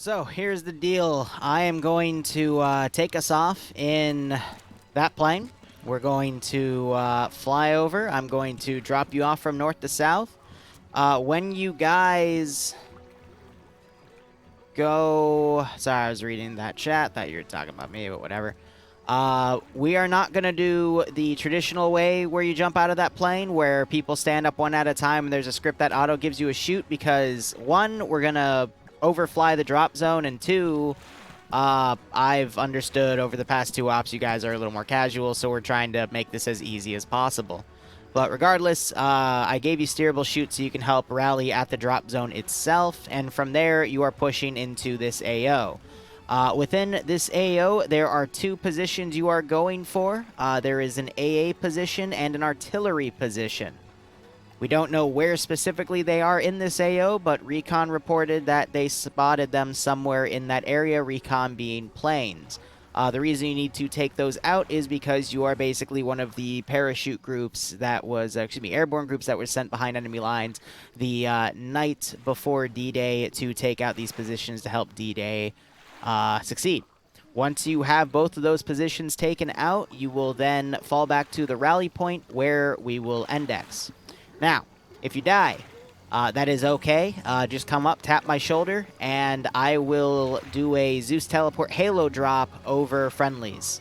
So here's the deal. I am going to take us off in that plane. We're going to fly over. I'm going to drop you off from north to south. When you guys go... Sorry, I was reading that chat. Thought you were talking about me, but whatever. We are not going to do the traditional way where you jump out of that plane, where people stand up one at a time and there's a script that auto gives you a shoot, because one, we're going to overfly the drop zone, and two, I've understood over the past 2 ops you guys are a little more casual, so we're trying to make this as easy as possible. But regardless, I gave you steerable shoot so you can help rally at the drop zone itself, and from there you are pushing into this AO. Within this AO, there are 2 positions you are going for. There is an AA position and an artillery position. We don't know where specifically they are in this AO, but Recon reported that they spotted them somewhere in that area, Recon being planes. The reason you need to take those out is because you are basically one of the parachute groups that was, airborne groups that were sent behind enemy lines the night before D-Day to take out these positions to help D-Day succeed. Once you have both of those positions taken out, you will then fall back to the rally point where we will index. Now, if you die, that is okay. Just come up, tap my shoulder, and I will do a Zeus teleport halo drop over friendlies.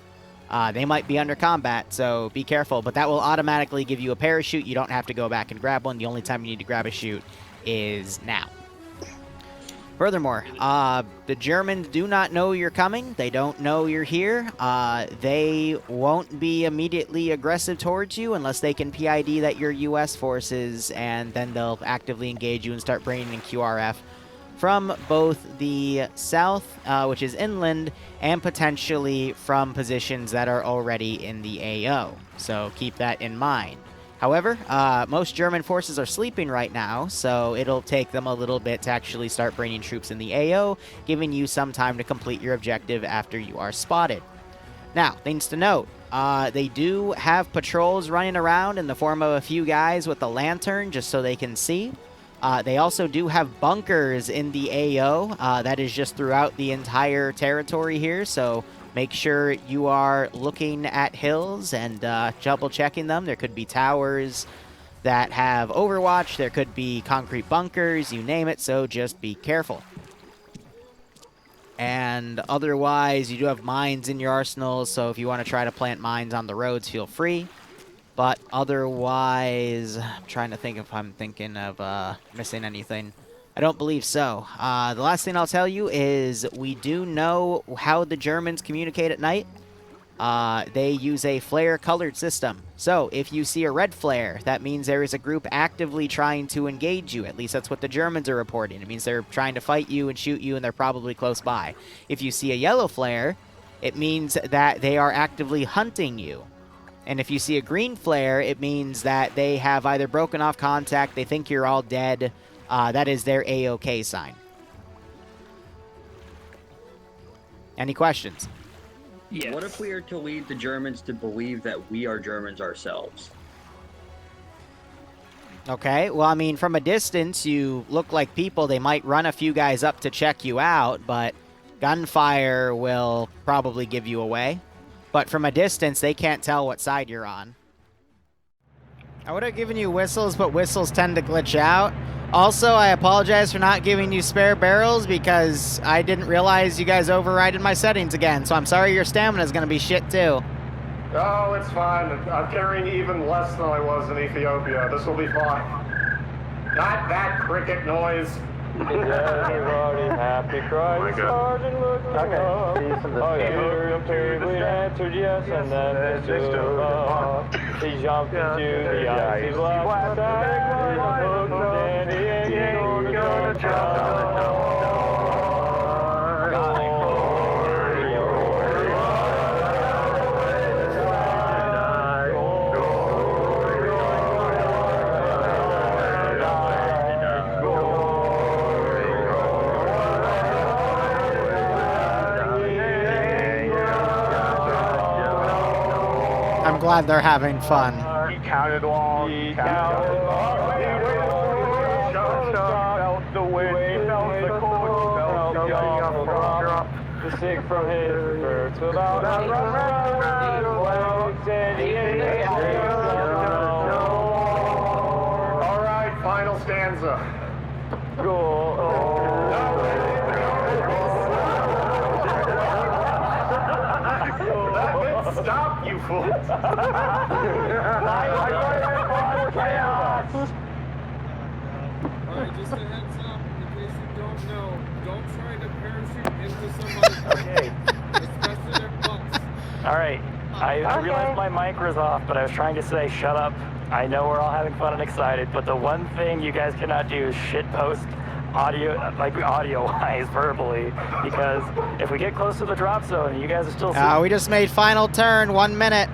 They might be under combat, so be careful, but that will automatically give you a parachute. You don't have to go back and grab one. The only time you need to grab a chute is now. Furthermore, the Germans do not know you're coming. They don't know you're here. They won't be immediately aggressive towards you unless they can PID that you're U.S. forces, and then they'll actively engage you and start bringing in QRF from both the south, which is inland, and potentially from positions that are already in the AO. So keep that in mind. However, most German forces are sleeping right now, so it'll take them a little bit to actually start bringing troops in the AO, giving you some time to complete your objective after you are spotted. Now, things to note. They do have patrols running around in the form of a few guys with a lantern just so they can see. They also do have bunkers in the AO. That is just throughout the entire territory here, so make sure you are looking at hills and double checking them. There could be towers that have overwatch. There could be concrete bunkers, you name it, so just be careful. And otherwise, you do have mines in your arsenals, so if you want to try to plant mines on the roads, feel free. But otherwise, I'm trying to think if I'm thinking of missing anything. I don't believe so. The last thing I'll tell you is we do know how the Germans communicate at night. They use a flare-colored system. So if you see a red flare, that means there is a group actively trying to engage you. At least that's what the Germans are reporting. It means they're trying to fight you and shoot you, and they're probably close by. If you see a yellow flare, it means that they are actively hunting you. And if you see a green flare, it means that they have either broken off contact, they think you're all dead. That is their A-OK sign. Any questions? Yes. What if we are to lead the Germans to believe that we are Germans ourselves? Okay, well, I mean, from a distance, you look like people. They might run a few guys up to check you out, but gunfire will probably give you away. But from a distance, they can't tell what side you're on. I would have given you whistles, but whistles tend to glitch out. Also, I apologize for not giving you spare barrels because I didn't realize you guys overrided my settings again. So I'm sorry your stamina is going to be shit too. Oh, it's fine. I'm carrying even less than I was in Ethiopia. This will be fine. Not that cricket noise. Everybody happy Christ started looking up. Oh yeah, we answered yes, and then he jumped into the icy black side, and he ain't gonna jump. I'm glad they're having fun. He counted long. He counted long. Felt the wind. He felt the cold. Felt young. to sing from his birds about run away, San Diego. All right, final stanza. Stop, you fool! Chaos! Alright, just a heads up, in case you don't know, don't try to parachute into somebody's Okay. especially their butts. Alright. I realized my mic was off, but I was trying to say shut up. I know we're all having fun and excited, but the one thing you guys cannot do is shitpost audio, like audio-wise, verbally, because if we get close to the drop zone and you guys are still... We just made final turn, 1 minute.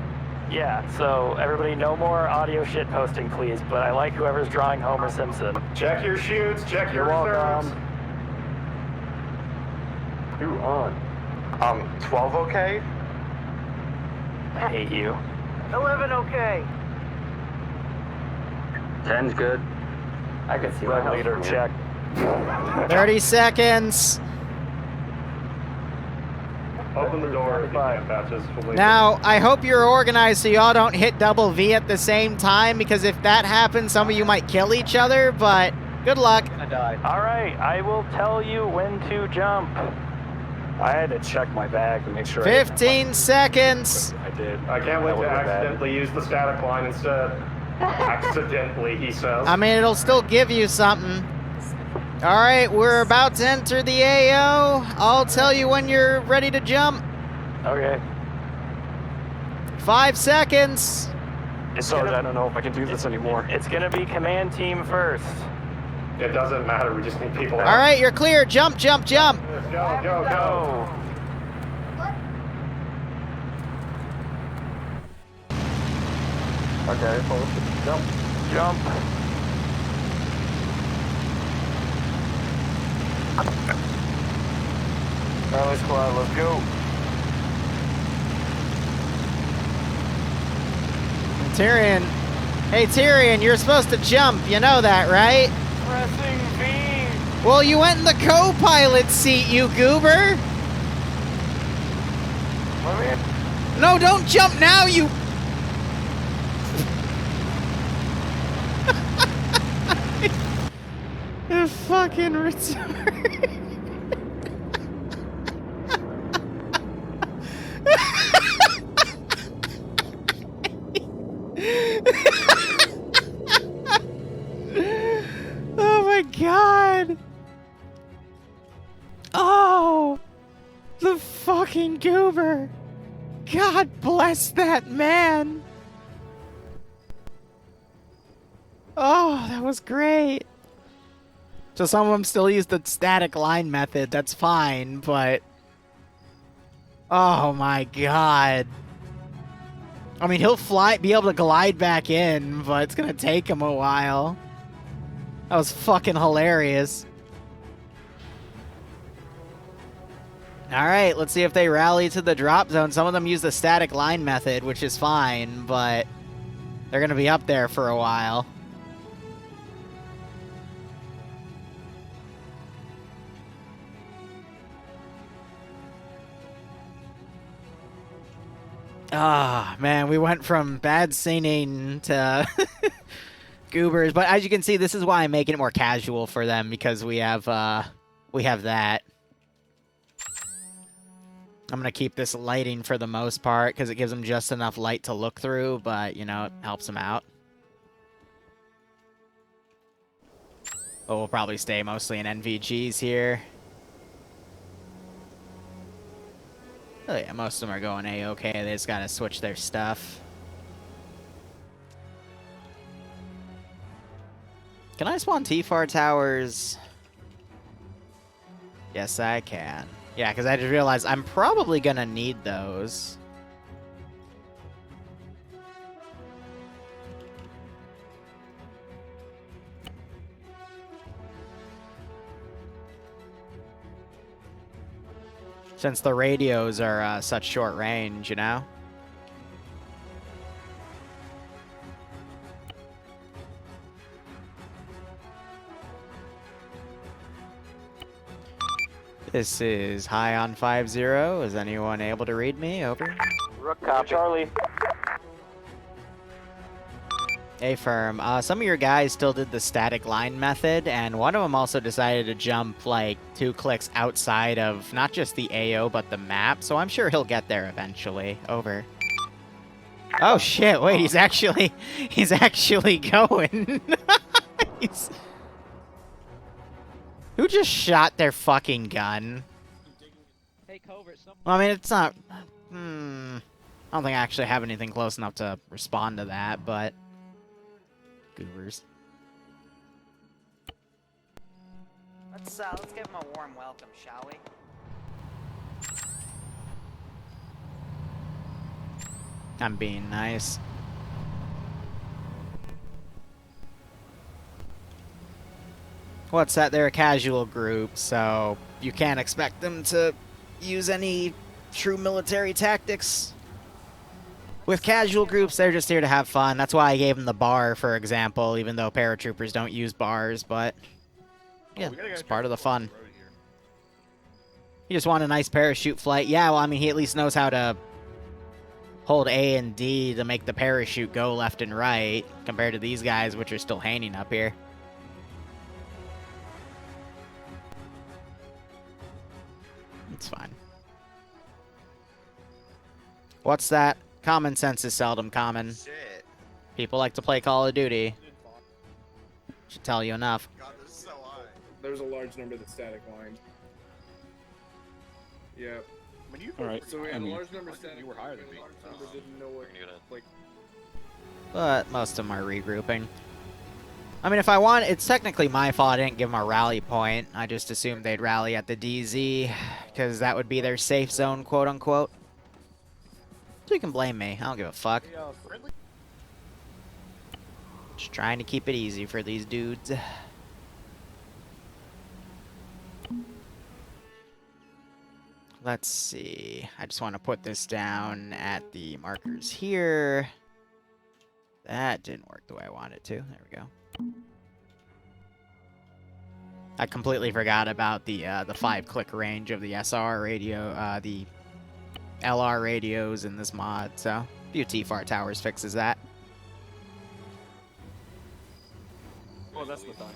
Yeah, so everybody, no more audio shit posting, please. But I like whoever's drawing Homer Simpson. Check your chutes, check your You're reserves. welcome. Who on? 12 okay? I hate you. 11 okay. 10's good. I can see Red leader, check. 30 seconds. Open the door if you can't patches. Now, I hope you're organized so y'all don't hit double V at the same time, because if that happens, some of you might kill each other, but good luck. I died. Alright, I will tell you when to jump. I had to check my bag to make sure 15 seconds. I did. I can't wait That to would've been bad. accidentally use the static line instead. Accidentally, he says. I mean, it'll still give you something. All right, we're about to enter the AO. I'll tell you when you're ready to jump. Okay. 5 seconds. I don't know if I can do this anymore. It's gonna be command team first. It doesn't matter, we just need people out. All right, you're clear. Jump, jump, jump. Go, go, go. Okay, jump. Jump. Rally squad, let's go. Tyrion. Hey, Tyrion, you're supposed to jump. You know that, right? Pressing V. Well, you went in the co-pilot seat, you goober. No, don't jump now, you... You're fucking retarded. Oh my god. Oh, the fucking goober. God bless that man. Oh, that was great. So some of them still use the static line method. That's fine, but... Oh my god. I mean, he'll be able to glide back in, but it's gonna take him a while. That was fucking hilarious. Alright, let's see if they rally to the drop zone. Some of them use the static line method, which is fine, but they're gonna be up there for a while. Ah, man, we went from bad singing to goobers, but as you can see, this is why I'm making it more casual for them, because we have that. I'm gonna keep this lighting for the most part because it gives them just enough light to look through, but you know, it helps them out. But we'll probably stay mostly in NVGs here. Oh yeah, most of them are going A-okay. They just gotta switch their stuff. Can I spawn T-FAR towers? Yes, I can. Yeah, because I just realized I'm probably gonna need those. Since the radios are such short range, you know? This is High on 50. Is anyone able to read me? Over. Copy. Charlie. Affirm. Some of your guys still did the static line method, and one of them also decided to jump like 2 clicks outside of not just the AO but the map, so I'm sure he'll get there eventually. Over. Oh shit, wait, he's actually going. He's... Who just shot their fucking gun? Well, I mean, it's not... I don't think I actually have anything close enough to respond to that, but... Goobers. Let's give him a warm welcome, shall we? I'm being nice. What's that? They're a casual group, so you can't expect them to use any true military tactics. With casual groups, they're just here to have fun. That's why I gave them the bar, for example, even though paratroopers don't use bars, but yeah, it's part of the fun. You just want a nice parachute flight. Yeah, well, I mean, he at least knows how to hold A and D to make the parachute go left and right, compared to these guys, which are still hanging up here. It's fine. What's that? Common sense is seldom common. Shit. People like to play Call of Duty. Should tell you enough. God, this is so high. There's a large number that's static lined. Yeah. When you Alright. So we had a large number I think static. you were higher than me. A large number didn't know what, like, But most of them are regrouping. I mean, if I want, it's technically my fault I didn't give them a rally point. I just assumed they'd rally at the DZ, because that would be their safe zone, quote unquote. So you can blame me. I don't give a fuck. Just trying to keep it easy for these dudes. Let's see. I just want to put this down at the markers here. That didn't work the way I wanted it to. There we go. I completely forgot about the 5-click range of the SR radio, the LR radios in this mod, so a few TFAR towers fixes that. Well, that's the thing.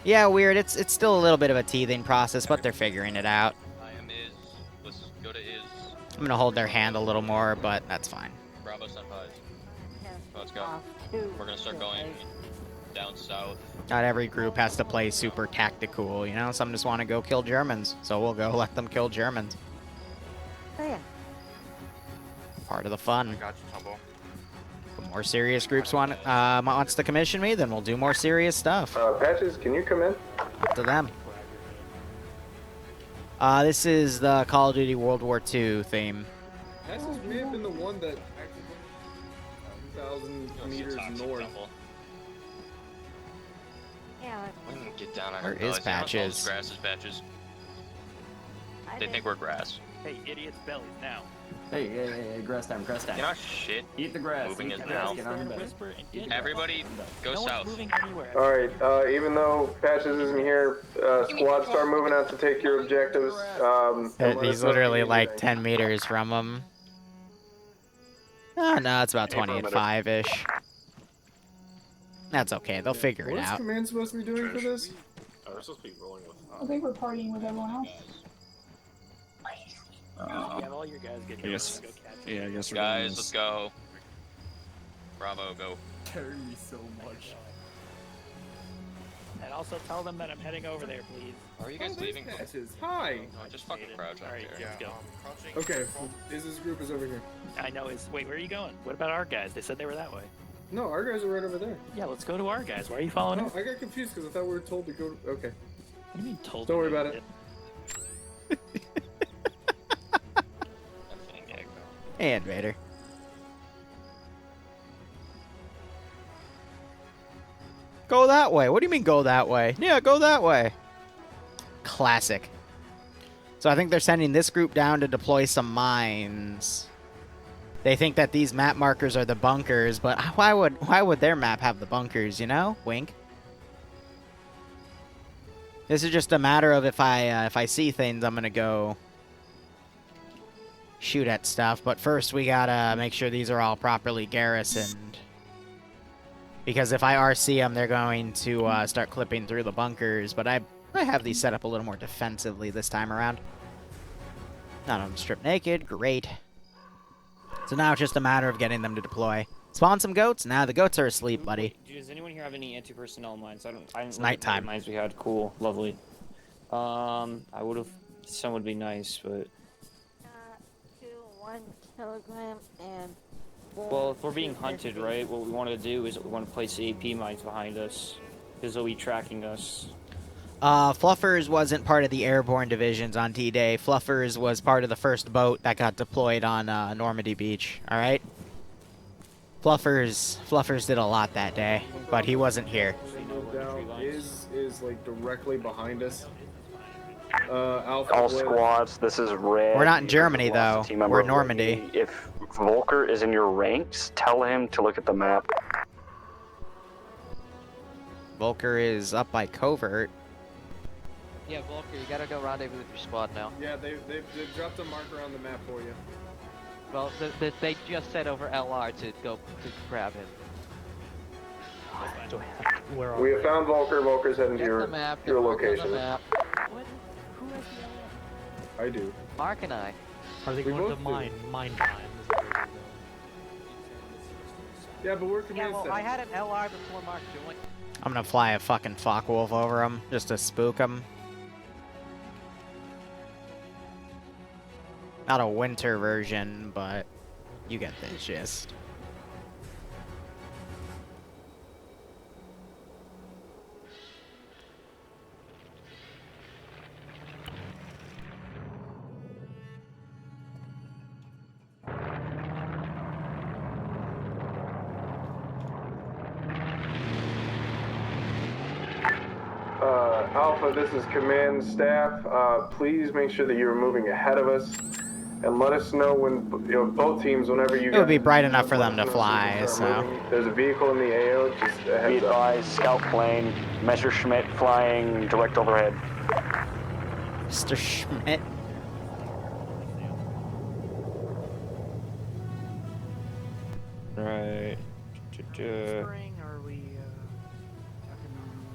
Yeah, weird. It's still a little bit of a teething process, but they're figuring it out. I am is. Let's go to is. I'm gonna hold their hand a little more, but that's fine. Bravo Senpais. Let's go. We're gonna start going down south. Not every group has to play super tactical, you know? Some just want to go kill Germans, so we'll go let them kill Germans. Part of the fun. Got you, Tumble. If more serious groups wants to commission me, then we'll do more serious stuff. Patches, can you come in? Up to them. This is the Call of Duty World War II theme. Patches may have been the one that actually went 2,000 meters north. We can get down on Where our is bellies. Patches? Grass is Patches. They think we're grass. Hey, idiots, bellies now. Hey, grass time, grass time. You know shit. Eat the grass. Moving eat is the grass, now. get on your bed. Everybody, go No south. one's moving anywhere. Alright, even though Patches isn't here, squads start moving out to take your objectives. He's literally like 10 meters from him. Oh, no, it's about 25-ish. That's okay. They'll figure it What is out. command supposed to be doing for this? We're supposed to be rolling with. I think we're partying with everyone else. You have all your guys get I guess. go catch Yeah, I guess we're Guys, let's go. Bravo, go. Carry me so much. And also tell them that I'm heading over there, please. Are you guys leaving? Patches. Hi. No, just fucking crouch out Alright, there. let's go. Crouching. Okay, this group is over here. I know is wait, where are you going? What about our guys? They said they were that way. No, our guys are right over there. Yeah, let's go to our guys. Why are you following No, us? I got confused because I thought we were told to go. Okay. What do you mean told? Don't me? worry about it. Hey, Invader. Go that way. What do you mean go that way? Yeah, go that way. Classic. So I think they're sending this group down to deploy some mines. They think that these map markers are the bunkers, but why would their map have the bunkers, you know? Wink. This is just a matter of if I see things, I'm gonna go shoot at stuff. But first, we gotta make sure these are all properly garrisoned. Because if I RC them, they're going to start clipping through the bunkers. But I have these set up a little more defensively this time around. None of them stripped naked. Great. So now it's just a matter of getting them to deploy. Spawn some goats? Nah, the goats are asleep, buddy. Does anyone here have any anti-personnel mines? I didn't It's look at the nighttime. mines we had. Cool, lovely. I would have. Some would be nice, but. 1 kilogram and. Well, if we're being hunted, right? What we want to do is we want to place AP mines behind us, because they'll be tracking us. Fluffers wasn't part of the Airborne divisions on D-Day. Fluffers was part of the first boat that got deployed on Normandy Beach. All right. Fluffers did a lot that day, but he wasn't here. Is like directly behind us. Alpha All Blitz. squads, this is Red. We're not in Germany, though. Team member We're of Normandy. If Volker is in your ranks, tell him to look at the map. Volker is up by Covert. Yeah, Volker, you gotta go rendezvous with your squad now. Yeah, they've dropped a marker on the map for you. Well, they just said over LR to go to grab him. We have found Volker. Volker's heading to your location. I do. Mark and I. Are they going to mine? Mine. Yeah, but we're Yeah, command well, center. I had an LR before Mark joined. I'm gonna fly a fucking Focke-Wulf over him just to spook him. Not a winter version, but you get the gist. Alpha, this is command staff. Please make sure that you're moving ahead of us, and let us know when both teams, whenever you. It would be bright enough for them to fly. So there's a vehicle in the AO. Just a heads Be up. advised, scout plane, Messerschmitt flying direct overhead. Mr. Schmidt. Right. Spring, or are we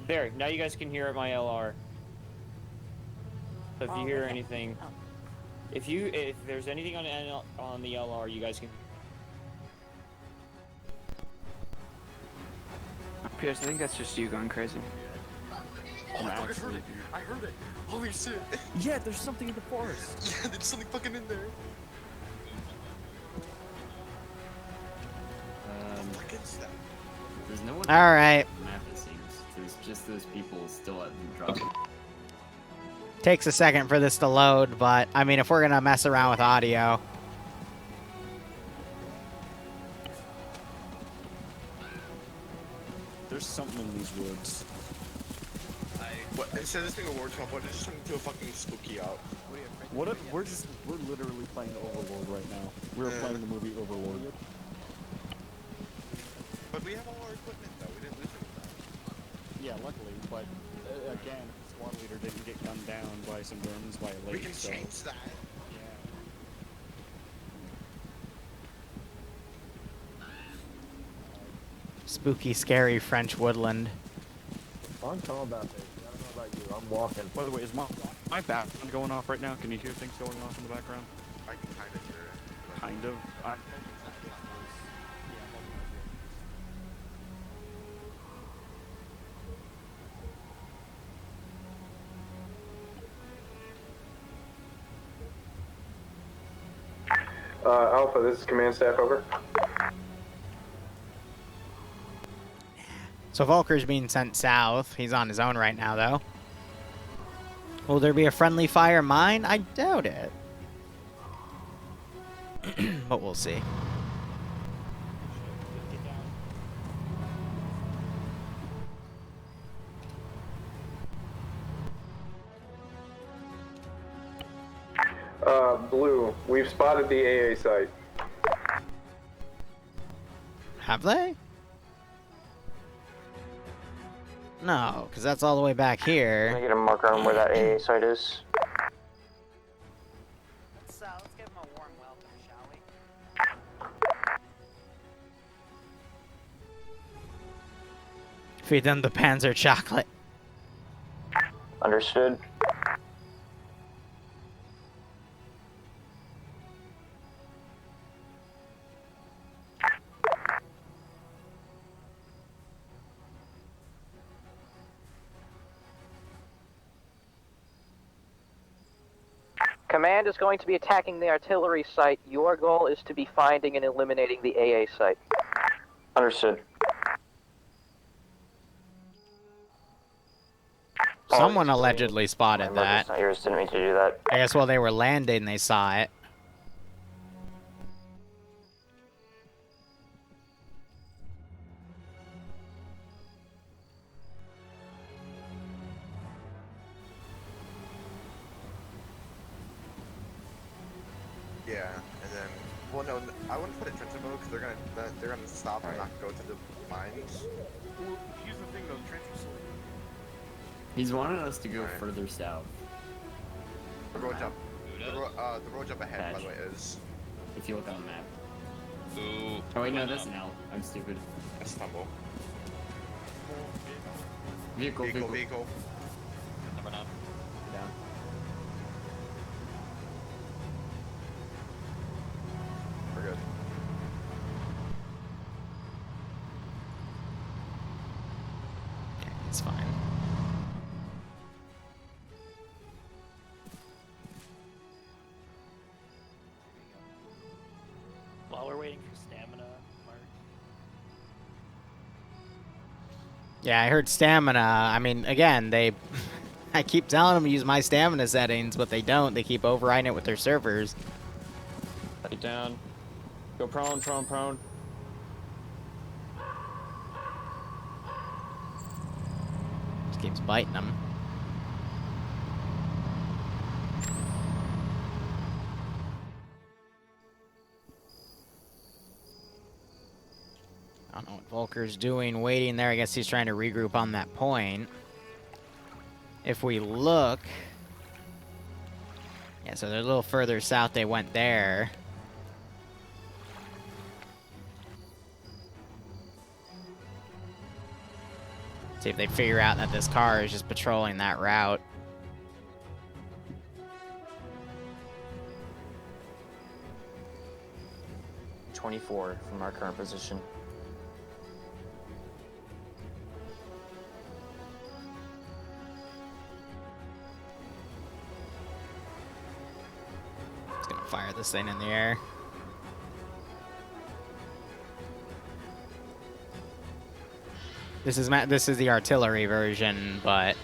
There, now you guys can hear at my LR. So if you hear anything, if there's anything on the LR, you guys can. Pierce, I think that's just you going crazy. Oh fuck, I heard it! I heard it! Holy shit! Yeah, there's something in the forest. Yeah, there's something fucking in there. Fucking stuff. There's no one. All right. Map, it seems. There's just those people still at the drop. Takes a second for this to load, but I mean, if we're gonna mess around with audio. There's something in these woods. What? Instead of this being a war talk, what is something to a fucking spooky out? What if we're literally playing Overlord right now. We're playing the movie Overlord. But we have all our equipment though. We didn't lose anything. Yeah, luckily, but again, the squad leader didn't get gunned down by some Germans by a lake. We can change that. Spooky, scary French woodland. I'm calm about this. I don't know about you. I'm walking. By the way, is my background going off right now? Can you hear things going off in the background? I can kind of hear it. Kind of. Alpha, this is command staff, over. So Volker's being sent south. He's on his own right now, though. Will there be a friendly fire mine? I doubt it. But we'll see. Blue, we've spotted the AA site. Have they? No, because that's all the way back here. Can I get a marker on where that AA site is? Let's give him a warm welcome, shall we? Feed them the Panzer chocolate. Understood. Command is going to be attacking the artillery site. Your goal is to be finding and eliminating the AA site. Understood. Someone allegedly spotted that. Not yours, didn't mean to do that. I guess while they were landing, they saw it. Yeah, and then, well, no, I wouldn't put a trench mode because they're gonna stop and not go to the mines. Well, here's the thing though, the trench was He's wanted us to go further south. The road jump. The road jump ahead, by the way, is. If you look on the map. Ooh. Oh wait, no, that's an L. I'm stupid. A stumble. Vehicle. Number 9. Down. We're good. It's fine. While we're waiting for stamina, Mark. Yeah, I heard stamina. I mean, again, they... I keep telling them to use my stamina settings, but they don't. They keep overriding it with their servers. Lay down. Go prone. Just keeps biting them. I don't know what Volker's doing, waiting there. I guess he's trying to regroup on that point. If we look... Yeah, so they're a little further south. They went there. See if they figure out that this car is just patrolling that route. .24 from our current position. Just gonna fire this thing in the air. This is the artillery version, but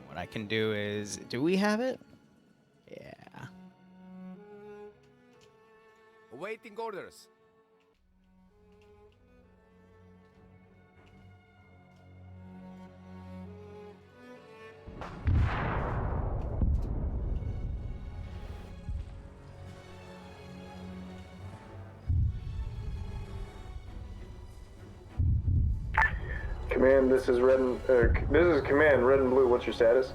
what I can do is, do we have it? Yeah. Awaiting orders. Command, this is Command, red and blue. What's your status?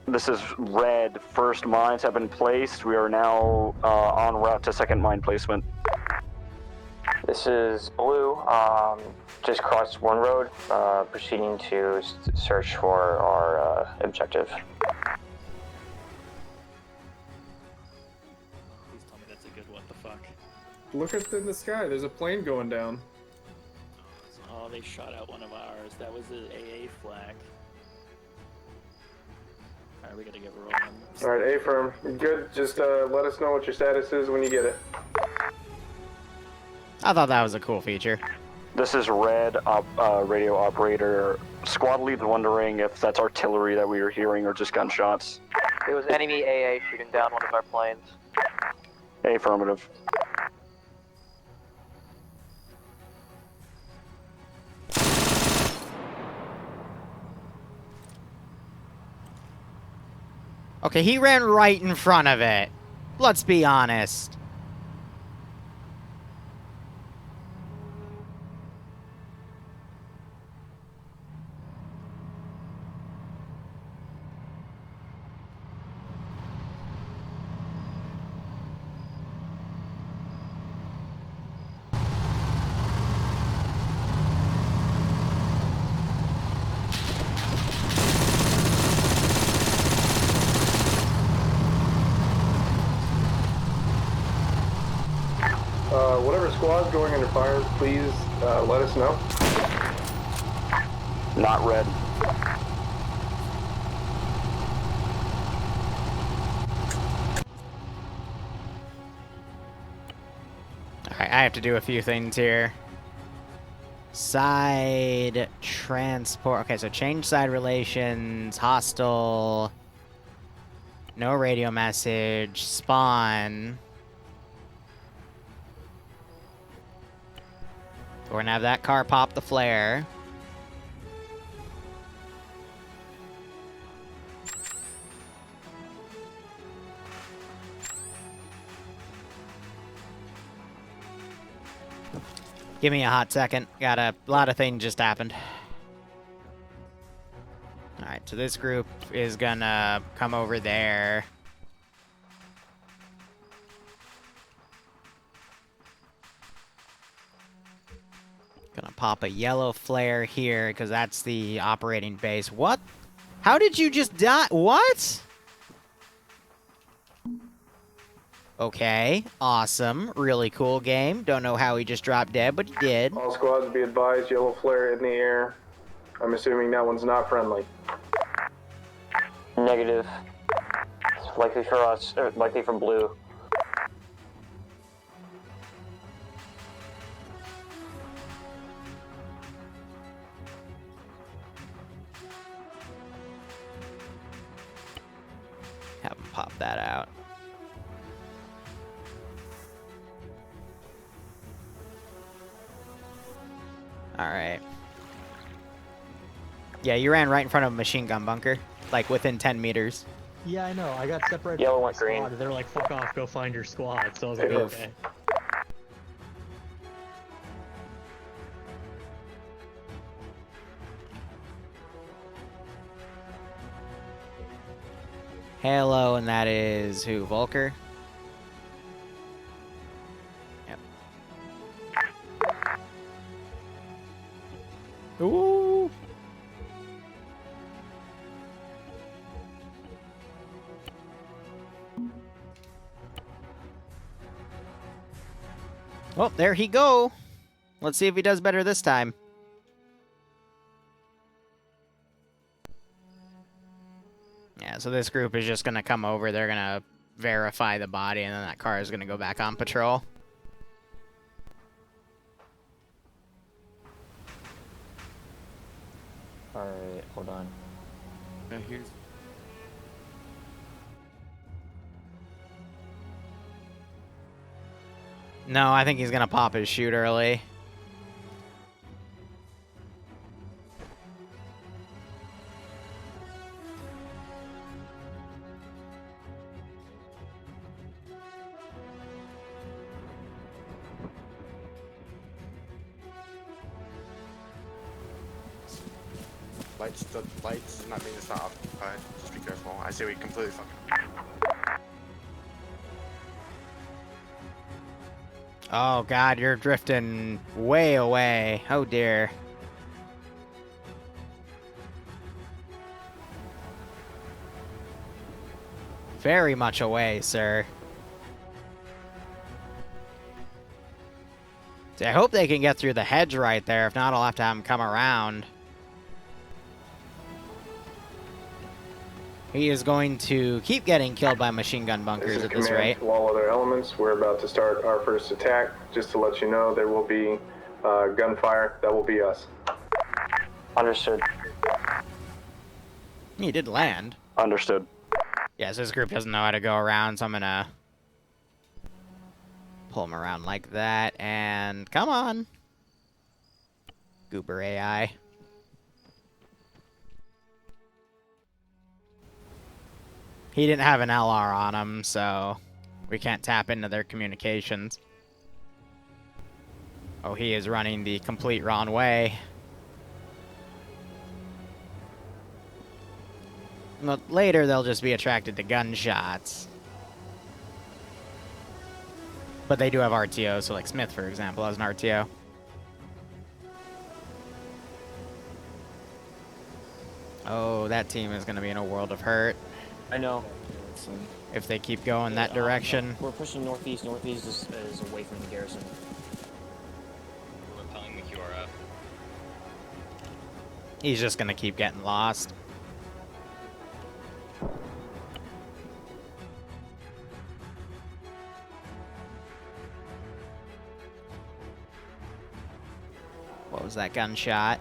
This is red. First mines have been placed. We are now en route to second mine placement. This is blue. Just crossed one road. Proceeding to search for our objective. Please tell me that's a good what the fuck. Look at in the sky. There's a plane going down. Oh, they shot out one of ours. That was the AA flag. Alright, we gotta get rolling. Alright, A-firm. Good. Just let us know what your status is when you get it. I thought that was a cool feature. This is Red, radio operator. Squad lead's wondering if that's artillery that we were hearing or just gunshots. It was enemy AA shooting down one of our planes. Affirmative. Okay, he ran right in front of it. Let's be honest. Whatever squad's going under fire, please let us know. Not Red. Alright, I have to do a few things here. Side transport. Okay, so change side relations, hostile, no radio message, spawn. We're gonna have that car pop the flare. Give me a hot second. Got a lot of things just happened. Alright, so this group is gonna come over there. Gonna pop a yellow flare here, because that's the operating base. What? How did you just die? What? Okay, awesome. Really cool game. Don't know how he just dropped dead, but he did. All squads be advised, yellow flare in the air. I'm assuming that one's not friendly. Negative. It's likely for us, or likely from blue. Have him pop that out. Alright. Yeah, you ran right in front of a machine gun bunker. Like, within 10 meters. Yeah, I know. I got separated Yellow from my went green. squad. They're like, fuck off, go find your squad. So I was like, Oof. okay. Hello, and that is who? Volker? Yep. Ooh! Well, there he go. Let's see if he does better this time. Yeah, so this group is just going to come over. They're going to verify the body, and then that car is going to go back on patrol. Alright, hold on. Here's No, I think he's going to pop his chute early. Lights does not mean to stop. Just be careful. I say we completely fucking. Oh, God, you're drifting way away. Oh, dear. Very much away, sir. See, I hope they can get through the hedge right there. If not, I'll have to have them come around. He is going to keep getting killed by machine gun bunkers at this command rate. to all other elements. We're about to start our first attack. Just to let you know, there will be gunfire. That will be us. Understood. He did land. Understood. Yeah, so this group doesn't know how to go around, so I'm gonna pull him around like that, and come on. Goober AI. He didn't have an LR on him, so we can't tap into their communications. Oh, he is running the complete wrong way. Well, later, they'll just be attracted to gunshots. But they do have RTO, so like Smith, for example, has an RTO. Oh, that team is going to be in a world of hurt. I know. If they keep going that direction. We're pushing northeast. Northeast is away from the garrison. We're repelling the QRF. He's just going to keep getting lost. What was that gunshot?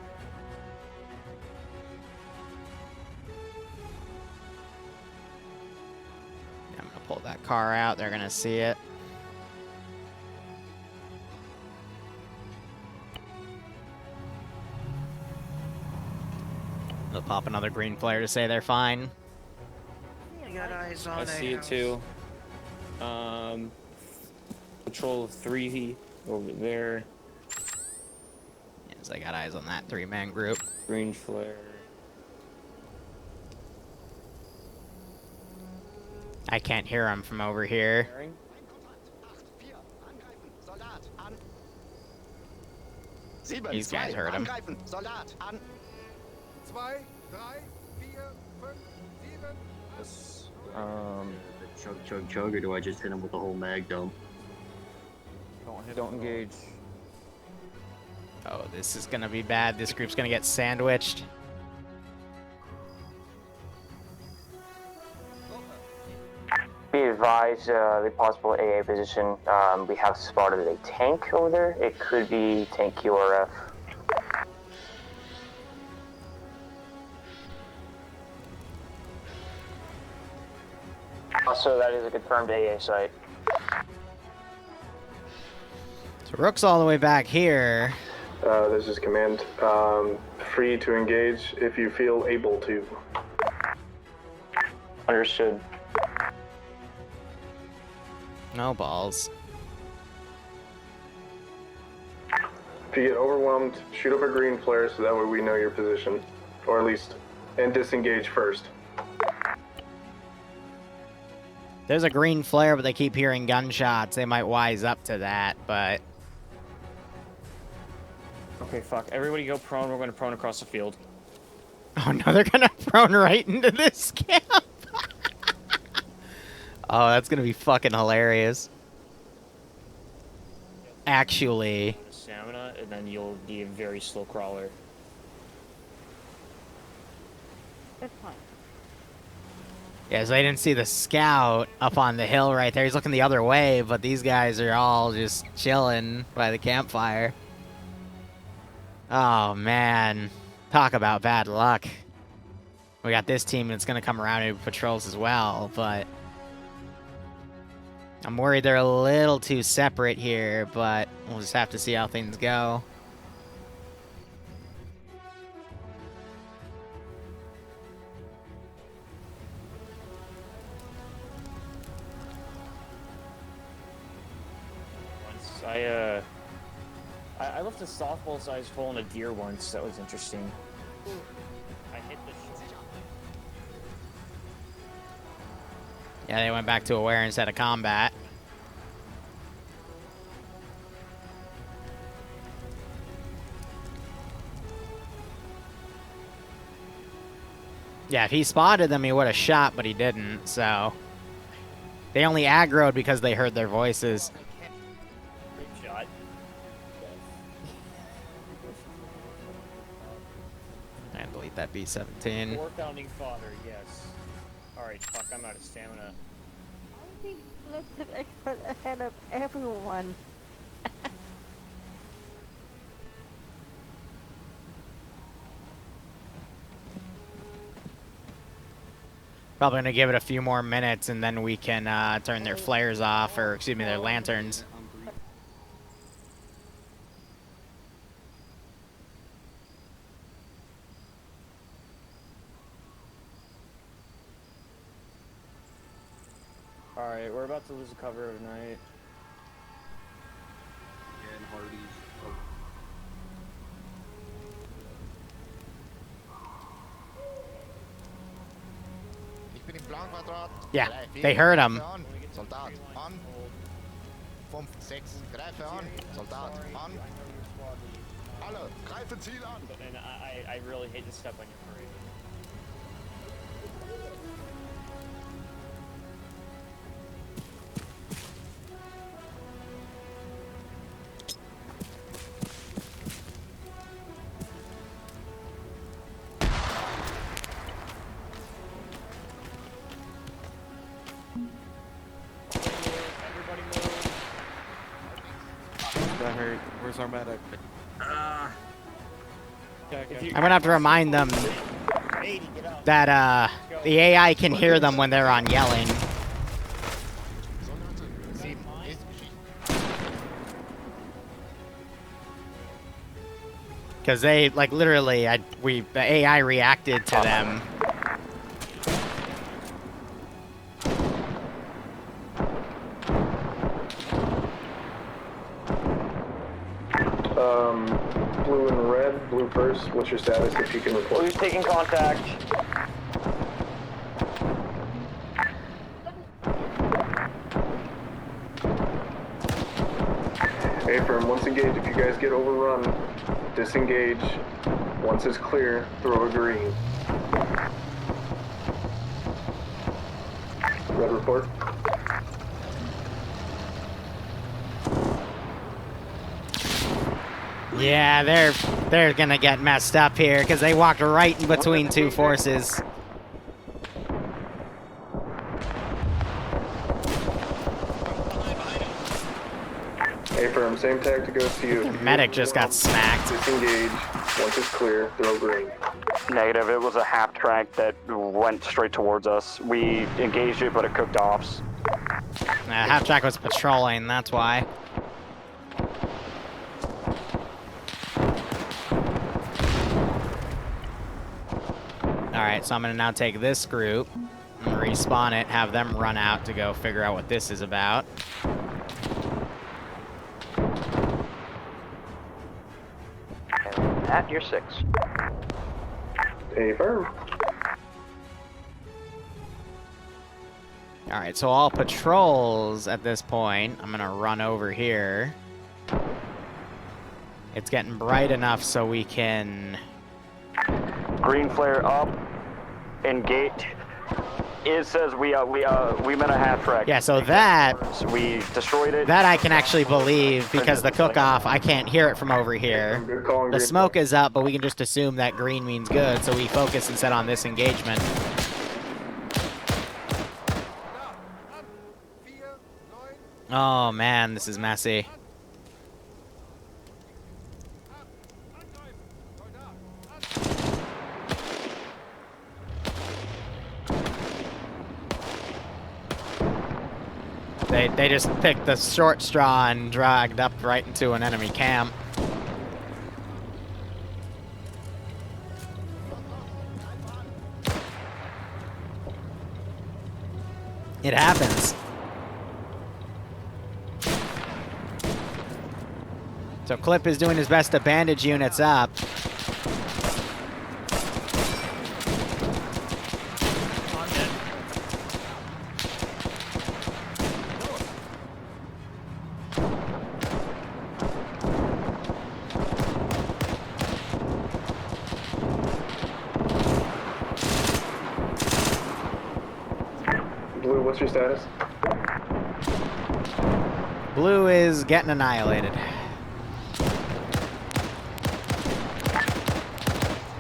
I'm gonna pull that car out. They're gonna see it. They'll pop another green flare to say they're fine. You got eyes on I see it too. Patrol of 3 over there. Yes, I got eyes on that 3-man group. Green flare. I can't hear him from over here. These guys heard him. Chug, or do I just hit him with the whole mag dome? Don't engage. Oh, this is gonna be bad. This group's gonna get sandwiched. Be advised, the possible AA position, we have spotted a tank over there. It could be tank QRF. Also, that is a confirmed AA site. So Rook's all the way back here. This is command. Free to engage if you feel able to. Understood. No balls. If you get overwhelmed, shoot up a green flare so that way we know your position. Or at least, and disengage first. There's a green flare, but they keep hearing gunshots. They might wise up to that, but... Okay, fuck. Everybody go prone. We're going to prone across the field. Oh no, they're gonna prone right into this camp. Oh, that's gonna be fucking hilarious. Actually. Stamina, and then you'll be a very slow crawler. That's fine. Yeah, so I didn't see the scout up on the hill right there. He's looking the other way, but these guys are all just chilling by the campfire. Oh, man. Talk about bad luck. We got this team that's going to come around and do patrols as well, but... I'm worried they're a little too separate here, but we'll just have to see how things go. I left a softball-sized hole in a deer once. That was interesting. I hit the Yeah, they went back to aware instead of combat. Yeah, if he spotted them, he would have shot, but he didn't, so... They only aggroed because they heard their voices. great shot. And delete that B-17. More founding fodder, yes. Alright, fuck, I'm out of stamina. He flipped it ahead of everyone. Probably gonna give it a few more minutes and then we can turn their flares off, or excuse me, their lanterns. Alright, we're about to lose the cover of night. And Hardy's. Yeah, they heard him. Soldat, an. 5, 6, greife an. Soldat, an. Alle, greifen Ziel an. And I really hate to step on your parade. That hurt. Where's our medic? I'm gonna have to remind them that the AI can hear them when they're on yelling. Because they, like, literally, the AI reacted to them. Blue and red. Blue first. What's your status if you can report? Blue's taking contact. Hey, firm, once engaged, if you guys get overrun, disengage. Once it's clear, throw a green. Red report. Yeah, they're gonna get messed up here because they walked right in between two forces. Hey, firm, same tactic goes to you. Medic just got smacked. Disengage. Once it's clear, throw green. Negative, it was a half track that went straight towards us. We engaged it, but it cooked off. Half track was patrolling, that's why. Alright, so I'm gonna now take this group and respawn it, have them run out to go figure out what this is about. At your 6. Hey, firm. Alright, so all patrols at this point, I'm gonna run over here. It's getting bright enough so we can... Green flare up. Engage. It says we met a half track. Yeah, so that... We destroyed it. That I can actually believe, because the cook-off, I can't hear it from over here. The smoke is up, but we can just assume that green means good, so we focus instead on this engagement. Oh man, this is messy. They just picked the short straw and dragged up right into an enemy camp. It happens. So Clip is doing his best to bandage units up. Blue, what's your status? Blue is getting annihilated.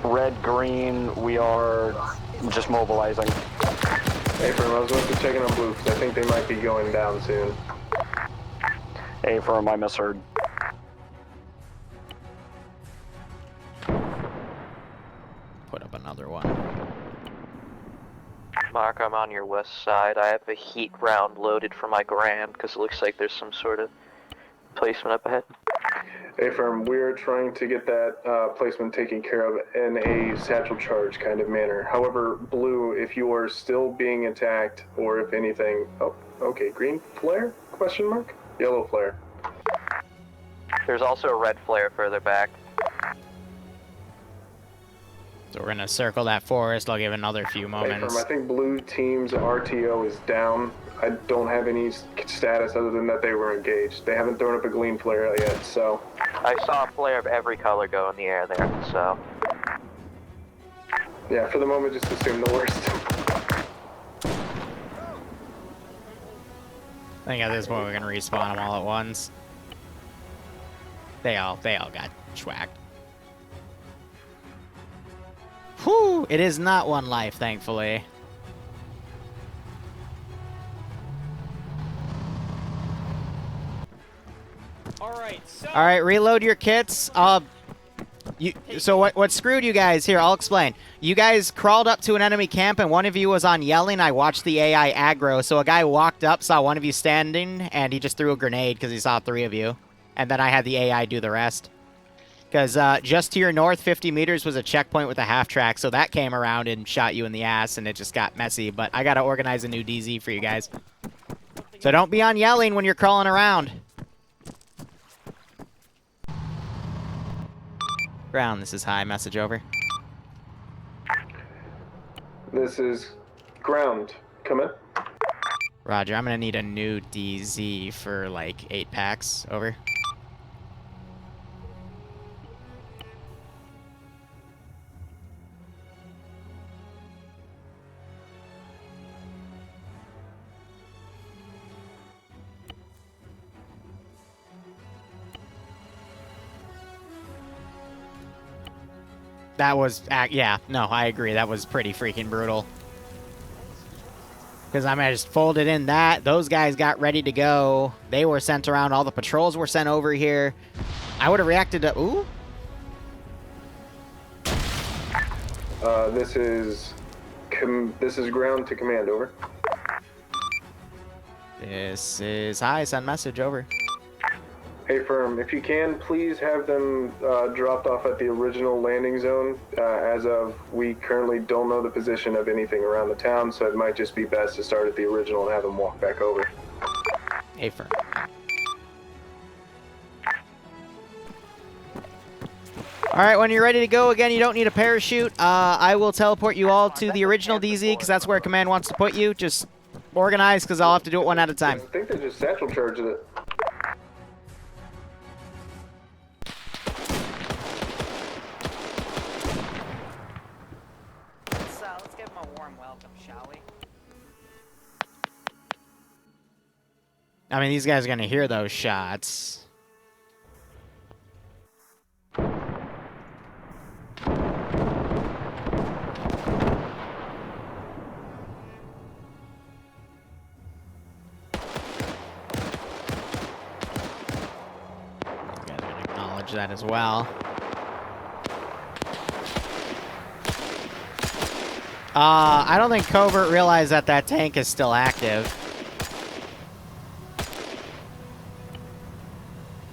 Red, green, we are just mobilizing. Hey, Firm, I was supposed to check in on Blue because I think they might be going down soon. A firm, I misheard. Put up another one. Mark, I'm on your west side. I have a heat round loaded for my Grand because it looks like there's some sort of placement up ahead. Hey, Firm, we're trying to get that placement taken care of in a satchel charge kind of manner. However, Blue, if you are still being attacked, or if anything... Oh, okay, green flare? Question mark? Yellow flare. There's also a red flare further back. So we're gonna circle that forest. I'll give another few Hey, moments. Firm, I think Blue Team's RTO is down. I don't have any status other than that they were engaged. They haven't thrown up a green flare yet, so... I saw a flare of every color go in the air there, so... Yeah, for the moment, just assume the worst. I think at this point we're gonna respawn them all at once. They all got schwacked. Whew! It is not one life, thankfully. All right, reload your kits. So what screwed you guys here? I'll explain. You guys crawled up to an enemy camp, and one of you was on yelling. I watched the AI aggro. So a guy walked up, saw one of you standing, and he just threw a grenade because he saw 3 of you. And then I had the AI do the rest. Because just to your north, 50 meters was a checkpoint with a half-track, so that came around and shot you in the ass, and it just got messy. But I got to organize a new DZ for you guys. So don't be on yelling when you're crawling around. Ground, this is high. Message over. This is ground. Come in. Roger, I'm going to need a new DZ for like 8 packs. Over. That was, yeah, no, I agree. That was pretty freaking brutal. Because I just folded in that. Those guys got ready to go. They were sent around. All the patrols were sent over here. I would have reacted to, ooh. This is ground to command, over. This is high, send message, over. Hey, Firm, if you can, please have them dropped off at the original landing zone. As of, we currently don't know the position of anything around the town, so it might just be best to start at the original and have them walk back over. Hey, Firm. All right, when you're ready to go, again, you don't need a parachute. I will teleport you all to the original DZ, because that's where command wants to put you. Just organize, because I'll have to do it one at a time. I think they just satchel charged it. Let's give him a warm welcome, shall we? I mean, these guys are going to hear those shots. That as well. I don't think Covert realized that that tank is still active.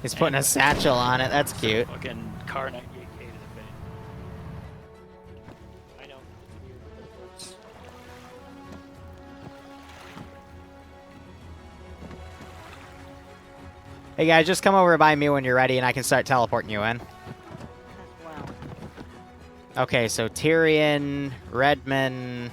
He's putting a satchel on it. That's cute. Fucking car 98K to the bin. I know. Hey guys, just come over by me when you're ready and I can start teleporting you in. Okay, so Tyrion, Redman.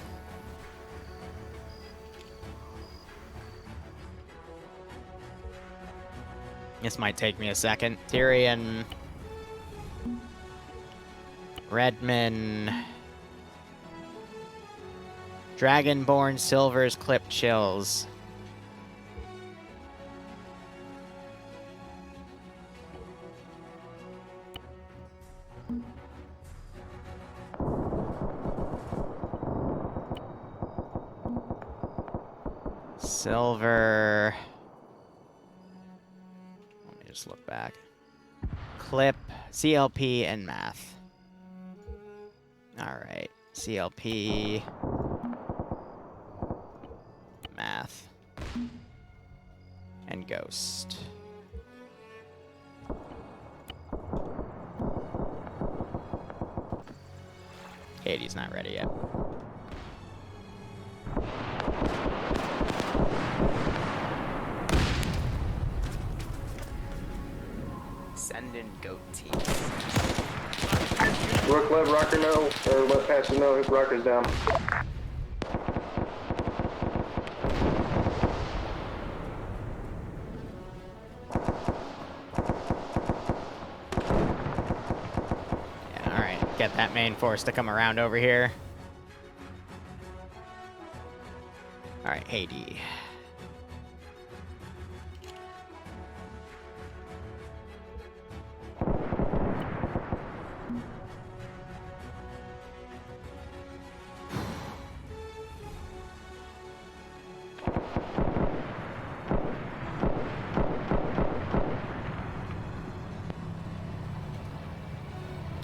This might take me a second. Tyrion, Redman, Dragonborn, Silvers, Clip Chills. Silver. Let me just look back. Clip, CLP, and math. Alright. CLP. Math. And ghost. Katie's not ready yet. Send in goat teams. Rook, let Rocker know, or let Patches know if Rocker's down. Yeah, alright. Get that main force to come around over here. Alright, AD.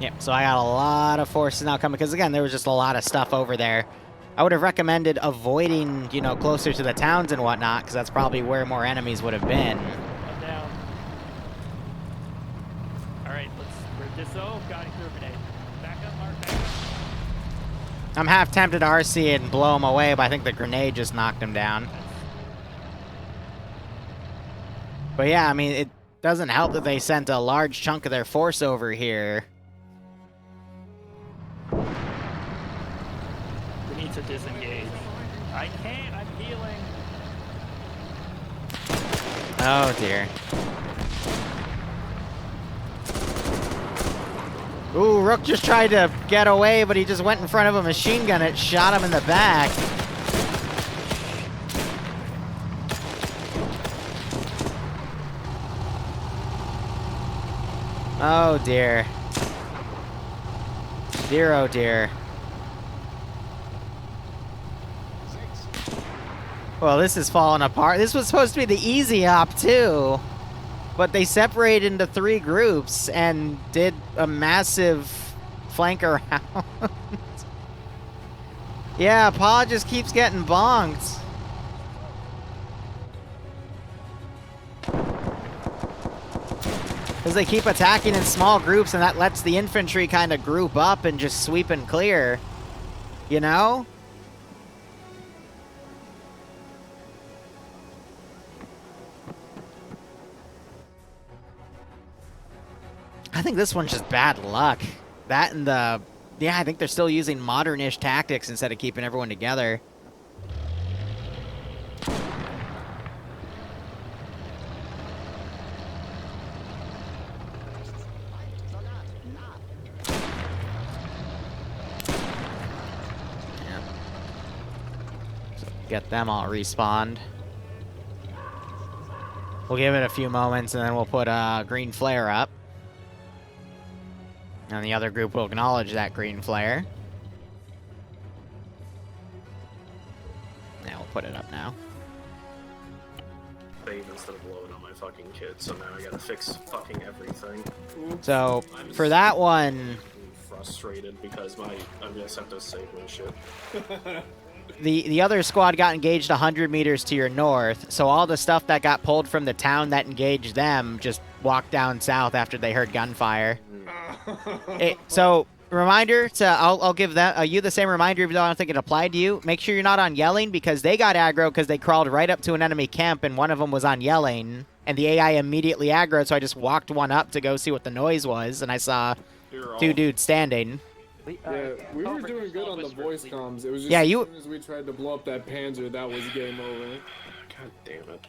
Yep, so I got a lot of forces now coming, because again, there was just a lot of stuff over there. I would have recommended avoiding, you know, closer to the towns and whatnot, because that's probably where more enemies would have been. I'm down. Alright, we're diso, got it, grenade. Back up, Mark, back up. I'm half tempted to RC and blow him away, but I think the grenade just knocked him down. But yeah, I mean, it doesn't help that they sent a large chunk of their force over here. We need to disengage. I can't, I'm healing. Oh dear. Ooh, Rook just tried to get away, but he just went in front of a machine gun and shot him in the back. Oh dear. Dear, oh dear. Well, this is falling apart. This was supposed to be the easy op, too. But they separated into 3 groups and did a massive flank around. Yeah, PAW just keeps getting bonked. Because they keep attacking in small groups, and that lets the infantry kind of group up and just sweep and clear. You know? I think this one's just bad luck. That and the... Yeah, I think they're still using modern-ish tactics instead of keeping everyone together. Yeah. So get them all respawned. We'll give it a few moments, and then we'll put a green flare up. And the other group will acknowledge that green flare. Yeah, we'll put it up now. Save instead of blowing on my fucking kit, so now I gotta fix fucking everything. So, for that one... Frustrated because I'm gonna have to save my shit. The other squad got engaged 100 meters to your north, so all the stuff that got pulled from the town that engaged them just walked down south after they heard gunfire. So, reminder to, I'll give that you the same reminder even though I don't think it applied to you. Make sure you're not on yelling because they got aggro because they crawled right up to an enemy camp and one of them was on yelling. And the AI immediately aggroed, so I just walked one up to go see what the noise was, and I saw 2 dudes standing. Yeah, we were doing good on the voice comms. It was just yeah, as soon as we tried to blow up that Panzer, that was game over. God damn it.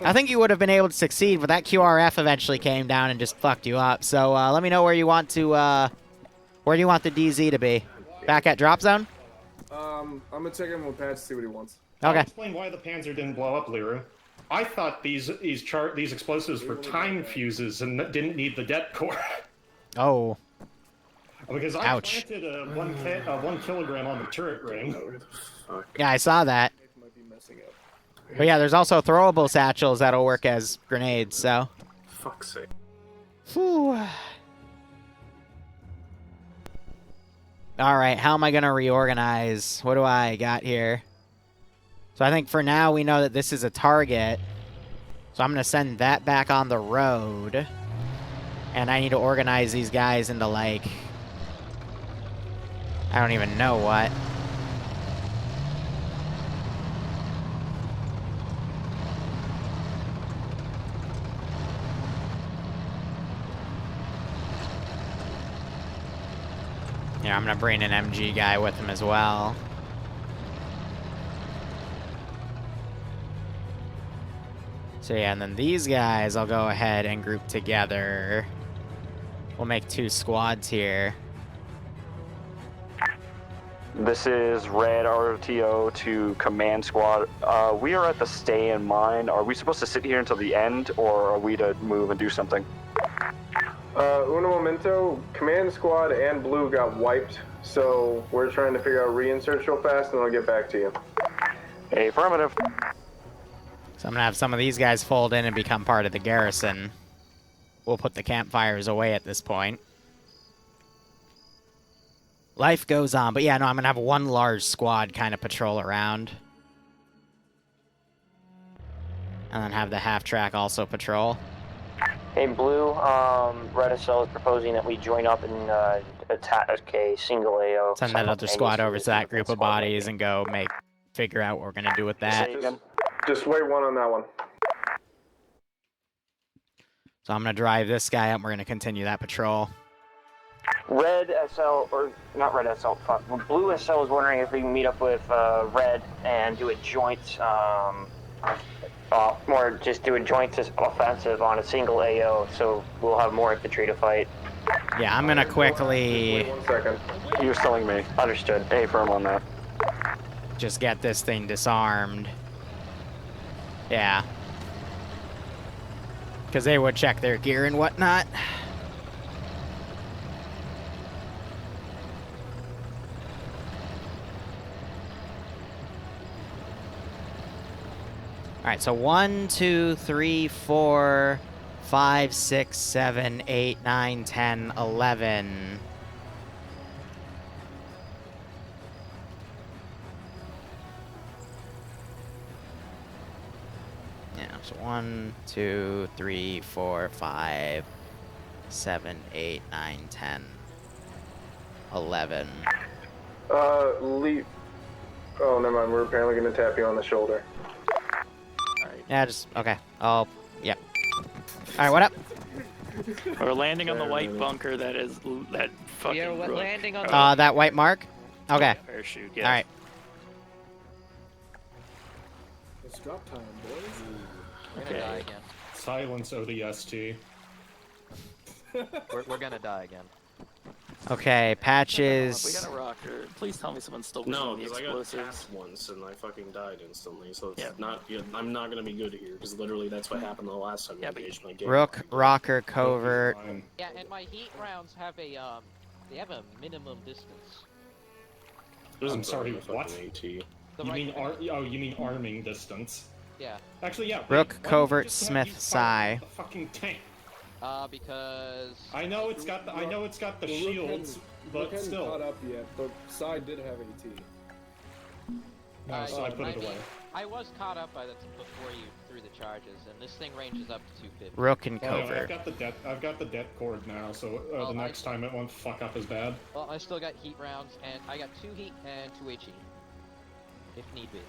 I think you would have been able to succeed, but that QRF eventually came down and just fucked you up. So let me know where you want to, where do you want the DZ to be? Back at drop zone? I'm gonna check in with Patch to see what he wants. Okay. I'll explain why the Panzer didn't blow up, Liru. I thought these explosives were time fuses and didn't need the det core. Oh. Because I Ouch. planted a 1 kilogram on the turret ring. Yeah, I saw that. But yeah, there's also throwable satchels that'll work as grenades, so. Fuck's sake. Whew. Alright, how am I gonna reorganize? What do I got here? So I think for now we know that this is a target. So I'm gonna send that back on the road. And I need to organize these guys into, like, I don't even know what. Yeah, I'm gonna bring an MG guy with him as well. So yeah, and then these guys I'll go ahead and group together. We'll make 2 squads here. This is Red RTO to Command Squad. We are at the stay in mine. Are we supposed to sit here until the end, or are we to move and do something? Uno momento, Command Squad and Blue got wiped, so we're trying to figure out reinserts real fast, and I'll get back to you. Affirmative. So I'm gonna have some of these guys fold in and become part of the garrison. We'll put the campfires away at this point. Life goes on, but yeah, no, I'm gonna have 1 large squad kind of patrol around. And then have the half-track also patrol. Hey, Blue, Red SL is proposing that we join up and attack a single AO. Send that other squad over to that group of bodies and go figure out what we're gonna do with that. Just wait 1 on that one. So I'm gonna drive this guy up and we're gonna continue that patrol. Red SL, or not Red SL, fuck. Blue SL is wondering if we can meet up with Red and do a joint, more just do a joint offensive on a single AO, so we'll have more infantry to fight. Yeah, I'm gonna quickly... Wait 1 second. He was telling me. Understood. Affirm on that. Just get this thing disarmed. Yeah. Because they would check their gear and whatnot. Alright, so 1, 2, 3, 4, 5, 6, 7, 8, 9, 10, 11. Yeah, so 1, 2, 3, 4, 5, 7, 8, 9, 10, 11. Leave. Oh, never mind. We're apparently going to tap you on the shoulder. Yeah, just, okay. Yep. Alright, what up? We're landing on the white bunker that is, that fucking Yeah, Rook. landing on That white mark? Okay. Parachute, yeah. Alright. It's drop time, boys. We're gonna die again. Silence ODST. We're gonna die again. Okay, patches. We got a rocker. Please tell me someone's still No, pushing the because I got explosives. tapped once and I fucking died instantly, so it's not. Yeah, I'm not gonna be good here because literally that's what happened the last time I engaged my game. Rook, rocker, covert. Yeah, and my heat rounds have a they have a minimum distance. I'm sorry, what? AT. You mean you mean arming distance? Yeah. Actually, yeah. Rook, why covert, don't you just smith, use Psy. the fucking tank. Because I know it's got the shields, but Rook still. hadn't caught up yet, but side did have AT. No, so I put it away. I was caught up by the before you threw the charges, and this thing ranges up to 250. Rook and Oh, covert. I've got the det cord now, so the next time it won't fuck up as bad. Well, I still got heat rounds, and I got 2 heat and 2 HE, if need be.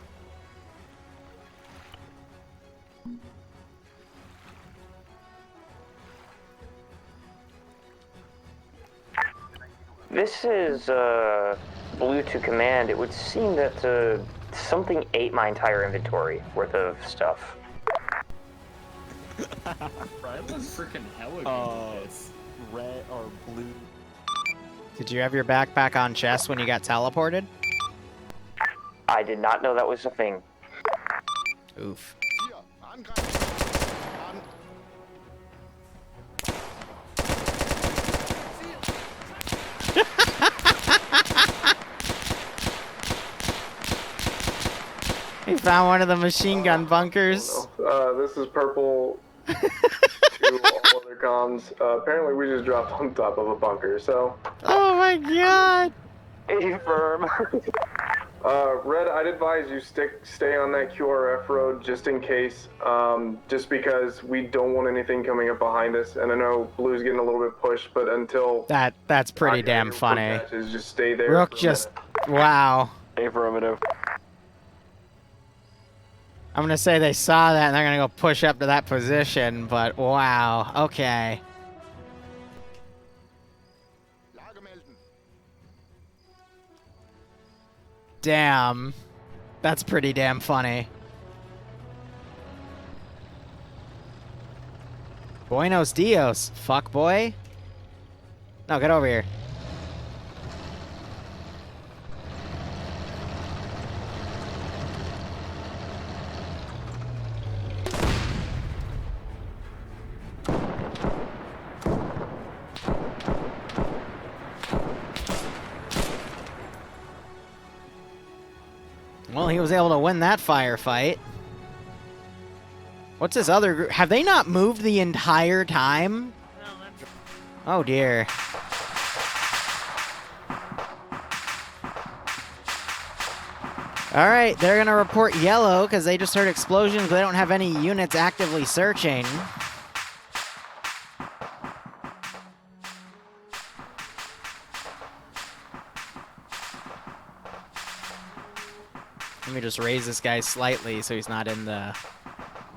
This is Blue to Command. It would seem that something ate my entire inventory worth of stuff. Right? Freaking Red or blue. Did you have your backpack on chest when you got teleported? I did not know that was a thing. Oof. found one of the machine gun bunkers. This is purple to all other comms. Apparently we just dropped on top of a bunker, so... Oh my god! Affirm. Red, I'd advise you stay on that QRF road just in case, just because we don't want anything coming up behind us, and I know Blue's getting a little bit pushed, but until... That's pretty damn funny. Patches, just stay there. Rook for a just... minute. Wow. Affirmative. I'm gonna say they saw that and they're gonna go push up to that position, but wow. Okay. Damn. That's pretty damn funny. Buenos dios, fuck boy. No, get over here. Well, he was able to win that firefight. What's this other group? Have they not moved the entire time? Oh dear. Alright, they're gonna report yellow because they just heard explosions, but they don't have any units actively searching. Let me just raise this guy slightly so he's not in the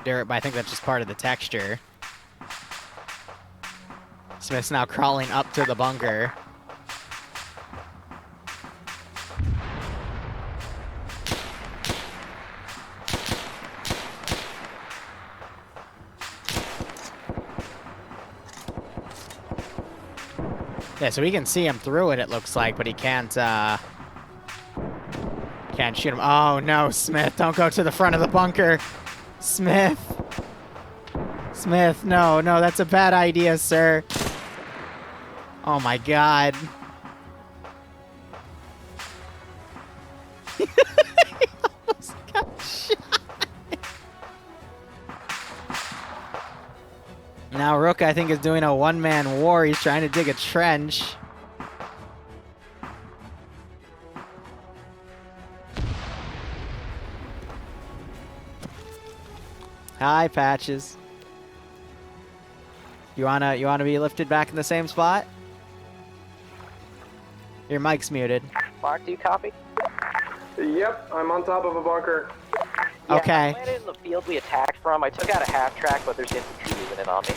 dirt, but I think that's just part of the texture. Smith's now crawling up to the bunker. Yeah, so we can see him through it looks like, but he can't shoot him. Oh no, Smith, don't go to the front of the bunker. Smith. Smith, no, that's a bad idea, sir. Oh my god. He almost got shot. Now Rook, I think, is doing a one-man war. He's trying to dig a trench. Hi, Patches. You wanna be lifted back in the same spot? Your mic's muted. Mark, do you copy? Yep, I'm on top of a bunker. Yeah, Okay. I landed in the field we attacked from. I took out a half track, but there's infantry moving in on me.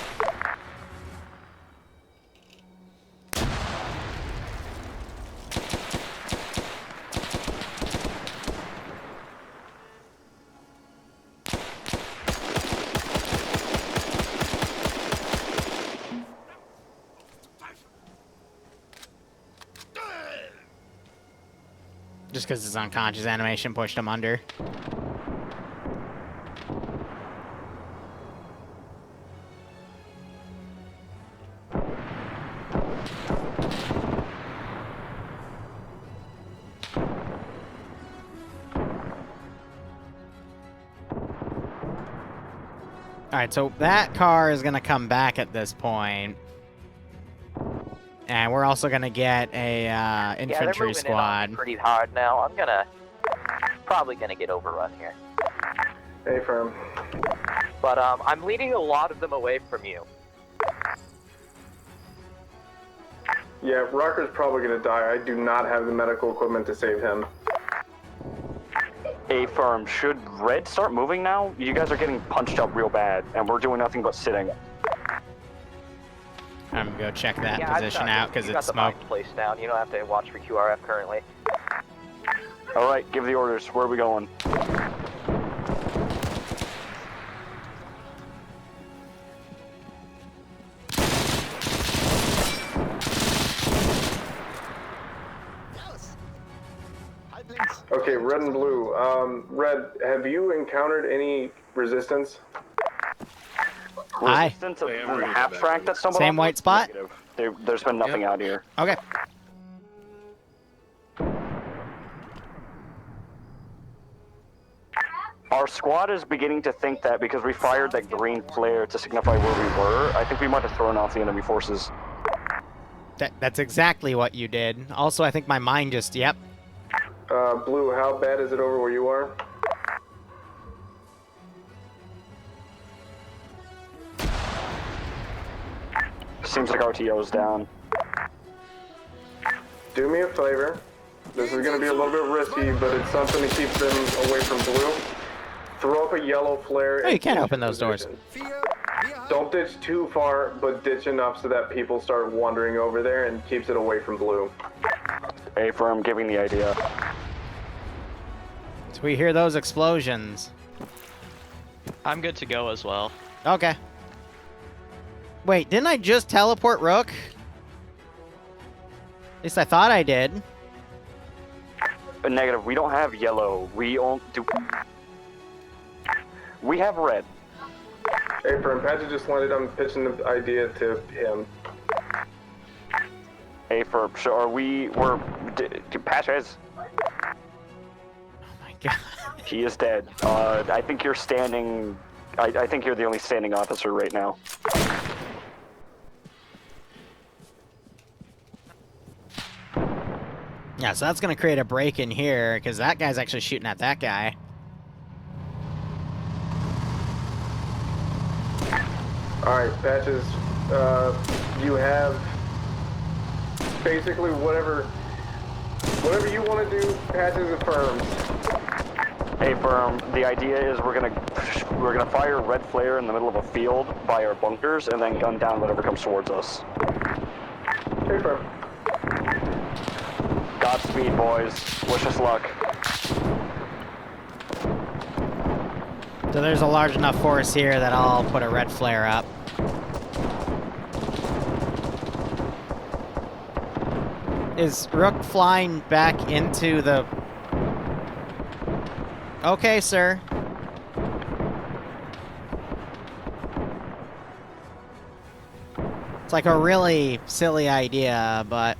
Just because his unconscious animation pushed him under. Alright, so that car is going to come back at this point. And we're also going to get a infantry squad. In on me pretty hard now. I'm probably gonna get overrun here. Hey, firm. But I'm leading a lot of them away from you. Yeah, Rocker's probably gonna die. I do not have the medical equipment to save him. Affirm, should Red start moving now? You guys are getting punched up real bad, and we're doing nothing but sitting. I'm gonna go check that position out because it's smoke. Place down. You don't have to watch for QRF currently. All right, give the orders. Where are we going? Okay, red and blue. Red, have you encountered any resistance? Hi. Resistance of the half track that stumbled Same on? white spot? There's been nothing out here. Okay. our squad is beginning to think that because we fired that green flare to signify where we were, I think we might have thrown off the enemy forces. That's exactly what you did. Also, I think my mind just, yep. Blue, how bad is it over where you are? Seems like RTO's down. Do me a favor. This is going to be a little bit risky, but it's something to keep them away from blue. Throw up a yellow flare. Oh, you can't open those doors. Don't ditch too far, but ditch enough so that people start wandering over there and keeps it away from blue. A-firm giving the idea. So we hear those explosions. I'm good to go as well. Okay. Wait, didn't I just teleport Rook? At least I thought I did. Negative. We don't have yellow. We have red. Hey, for Patches just landed. I'm pitching the idea to him. Hey, for so we're Patches. Oh my god. He is dead. I think you're standing. I think you're the only standing officer right now. Yeah, so that's going to create a break in here, because that guy's actually shooting at that guy. Alright, Patches, you have basically whatever you want to do, Patches affirms. Hey, Firm, the idea is we're gonna fire a red flare in the middle of a field by our bunkers and then gun down whatever comes towards us. Hey, Firm. Godspeed, boys. Wish us luck. So there's a large enough force here that I'll put a red flare up. Is Rook flying back into the... Okay, sir. It's like a really silly idea, but...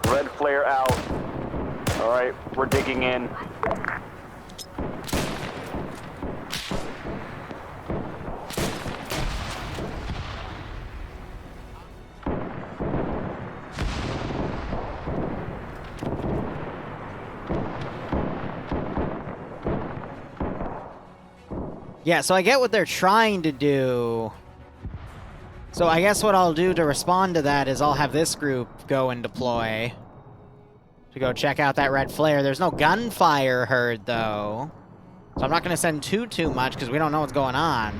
Red flare out. Alright, we're digging in. Yeah, so I get what they're trying to do. So I guess what I'll do to respond to that is I'll have this group go and deploy to go check out that red flare. There's no gunfire heard, though. So I'm not going to send too much because we don't know what's going on.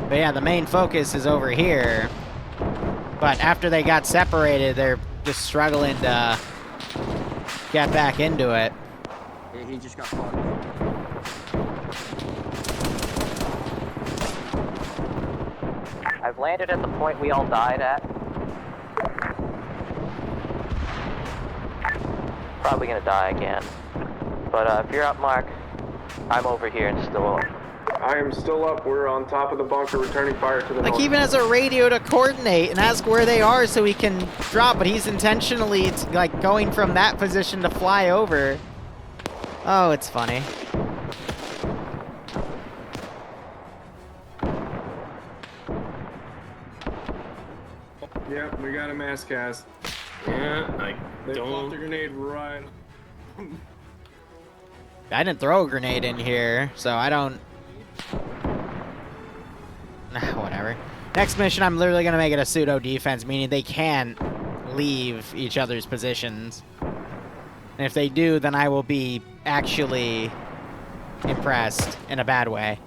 But yeah, the main focus is over here. But after they got separated, they're just struggling to get back into it. He just got caught. I've landed at the point we all died at. Probably gonna die again. But if you're up, Mark, I'm over here and still up. I am still up. We're on top of the bunker, returning fire to the north. Like, even has a radio to coordinate and ask where they are so he can drop, but he's intentionally, like, going from that position to fly over. Oh, it's funny. Yep, we got a mass cast. Yeah, They popped a grenade right. I didn't throw a grenade in here, so I don't... Whatever. Next mission, I'm literally going to make it a pseudo-defense, meaning they can't leave each other's positions. And if they do, then I will be actually impressed in a bad way.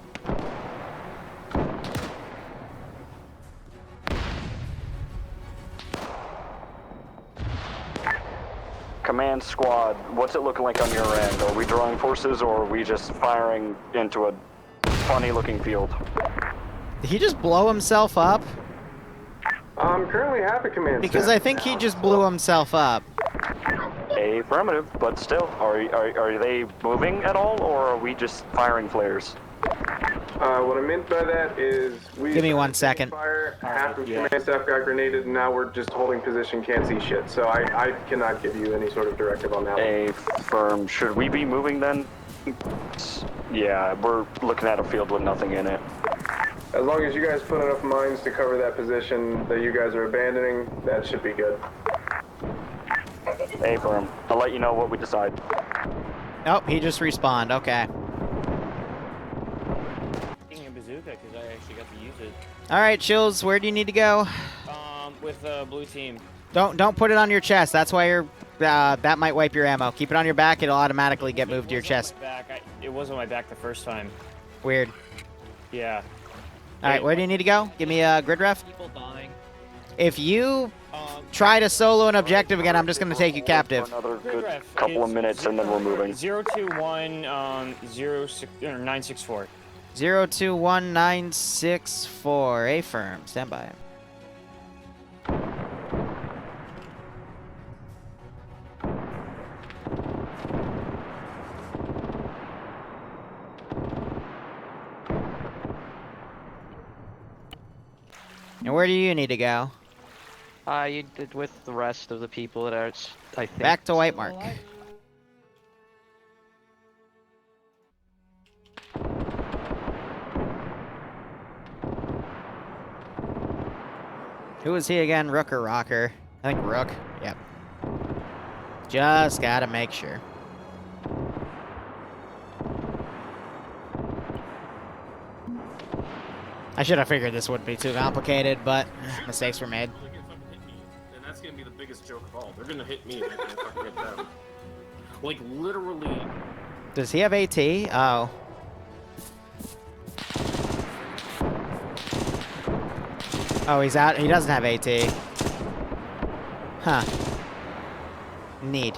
Command squad, what's it looking like on your end? Are we drawing forces or are we just firing into a funny-looking field? Did he just blow himself up? Currently have a command Because center. I think he just blew himself up. Affirmative, but still, are they moving at all, or are we just firing flares? What I meant by that is we Give me 1 second. fire, half of command staff got grenaded, and now we're just holding position, can't see shit. So I cannot give you any sort of directive on that one. A firm. Should we be moving then? Yeah, we're looking at a field with nothing in it. As long as you guys put enough mines to cover that position that you guys are abandoning, that should be good. A firm. I'll let you know what we decide. Oh, he just respawned. Okay. Taking a bazooka because I actually got to use it. All right, Chills. Where do you need to go? With blue team. Don't put it on your chest. That's why you're. That might wipe your ammo. Keep it on your back. It'll automatically get moved to your chest. It was on my back the first time. Weird. Yeah. All right, where do you need to go? Give me a grid ref. People dying. If you try to solo an objective again, I'm just going to take you captive. Another good couple of minutes and then we're moving. 021 964. 021964. A firm. Stand by. And where do you need to go? You did with the rest of the people that are, I think. Back to White Mark. Who is he again? Rook or Rocker? I think Rook. Yep. Just gotta make sure. I should have figured this wouldn't be too complicated, but mistakes were made. And that's gonna be the biggest joke of all. They're gonna hit me and I'm gonna fucking hit them. Like, literally. Does he have AT? Oh. Oh, he's out. He doesn't have AT. Huh. Neat.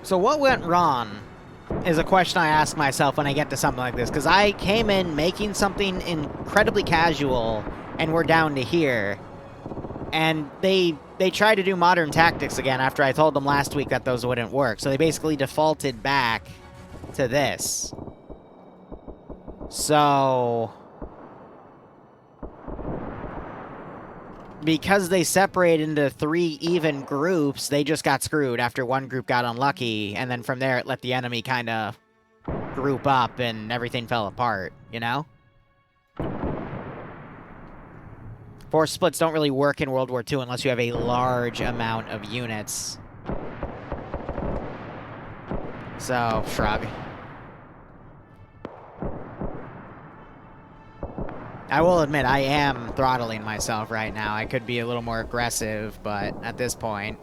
So what went wrong is a question I ask myself when I get to something like this, because I came in making something incredibly casual, and we're down to here. And they tried to do modern tactics again after I told them last week that those wouldn't work. So they basically defaulted back to this. So because they separated into 3 even groups, they just got screwed after one group got unlucky, and then from there it let the enemy kind of group up and everything fell apart, you know? Force splits don't really work in World War II unless you have a large amount of units. So, shrug. I will admit, I am throttling myself right now. I could be a little more aggressive, but at this point...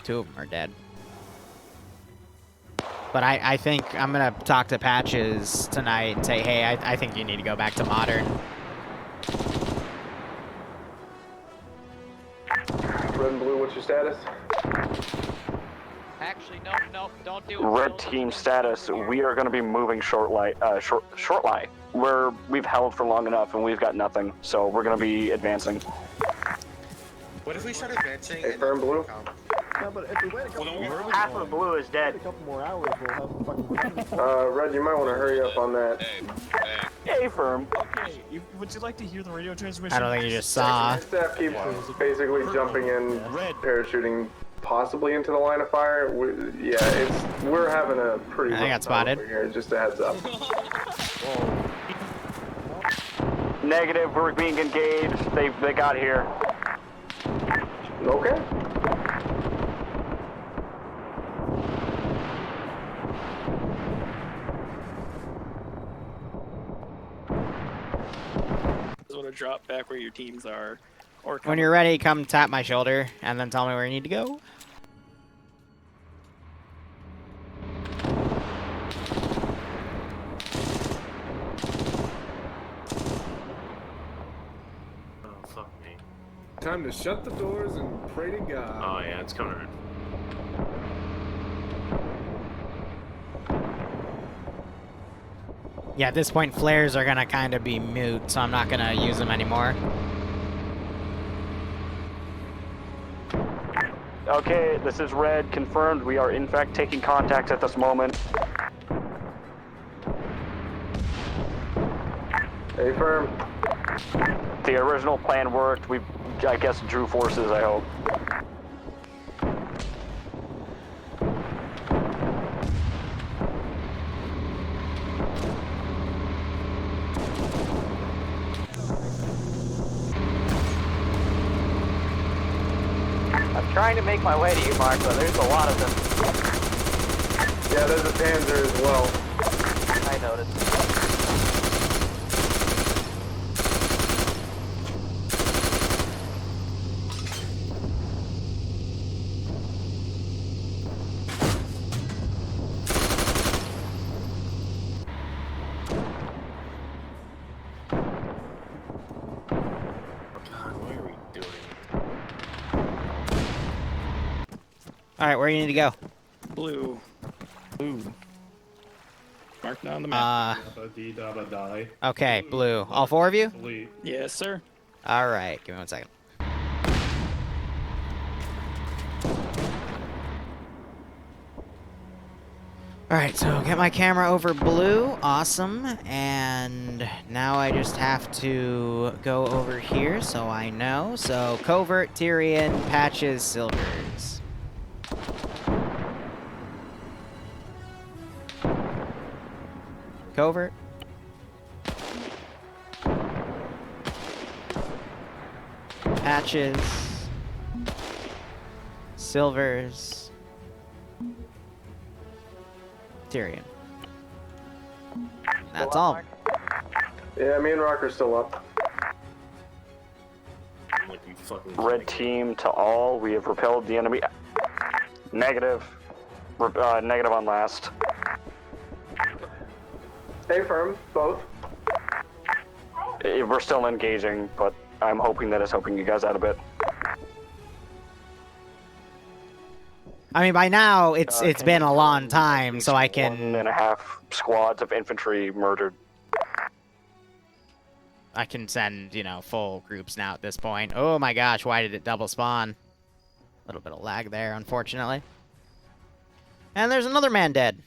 Two of them are dead. But I think I'm going to talk to Patches tonight and say, hey, I think you need to go back to modern. Red and blue, what's your status? Actually, no, don't do it. Red team status. We are going to be moving short lie, where we've held for long enough and we've got nothing. So we're going to be advancing. What if we start advancing? Hey, firm blue. No, but if we wait a couple more hours, half of blue is dead. a couple more hours, we'll have fucking. Red, you might want to hurry up on that. Hey, firm. Okay, would you like to hear the radio transmission? I don't think you just saw. Staff keeps basically jumping in, parachuting possibly into the line of fire. We're having a pretty. I got spotted. Over here, just a heads up. Negative. We're being engaged. They got here. Okay. Want to drop back where your teams are, or When you're ready, come tap my shoulder and then tell me where you need to go. time to shut the doors and pray to God. Oh yeah, it's coming around. Yeah, at this point, flares are gonna kind of be moot, so I'm not gonna use them anymore. Okay, this is Red. Confirmed. We are in fact taking contact at this moment. Affirm. The original plan worked. We, I guess, drew forces, I hope. I'm trying to make my way to you, Mark, but there's a lot of them. Yeah, there's a Panzer as well. I noticed. Alright, where do you need to go? Blue. Blue. Mark down the map. Okay, blue. All four of you? Yes, sir. Alright, give me 1 second. Alright, so get my camera over blue. Awesome. And now I just have to go over here so I know. So, covert, Tyrion, patches, silvers. Covert. Patches. Silvers. Tyrion. That's all. Yeah, me and Rock are still up. Red team to all. We have repelled the enemy. Negative. Negative on last. Affirm, both. We're still engaging, but I'm hoping that it's helping you guys out a bit. I mean, by now, it's been a long time, so I can... 1.5 squads of infantry murdered. I can send, you know, full groups now at this point. Oh my gosh, why did it double spawn? A little bit of lag there, unfortunately. And there's another man dead.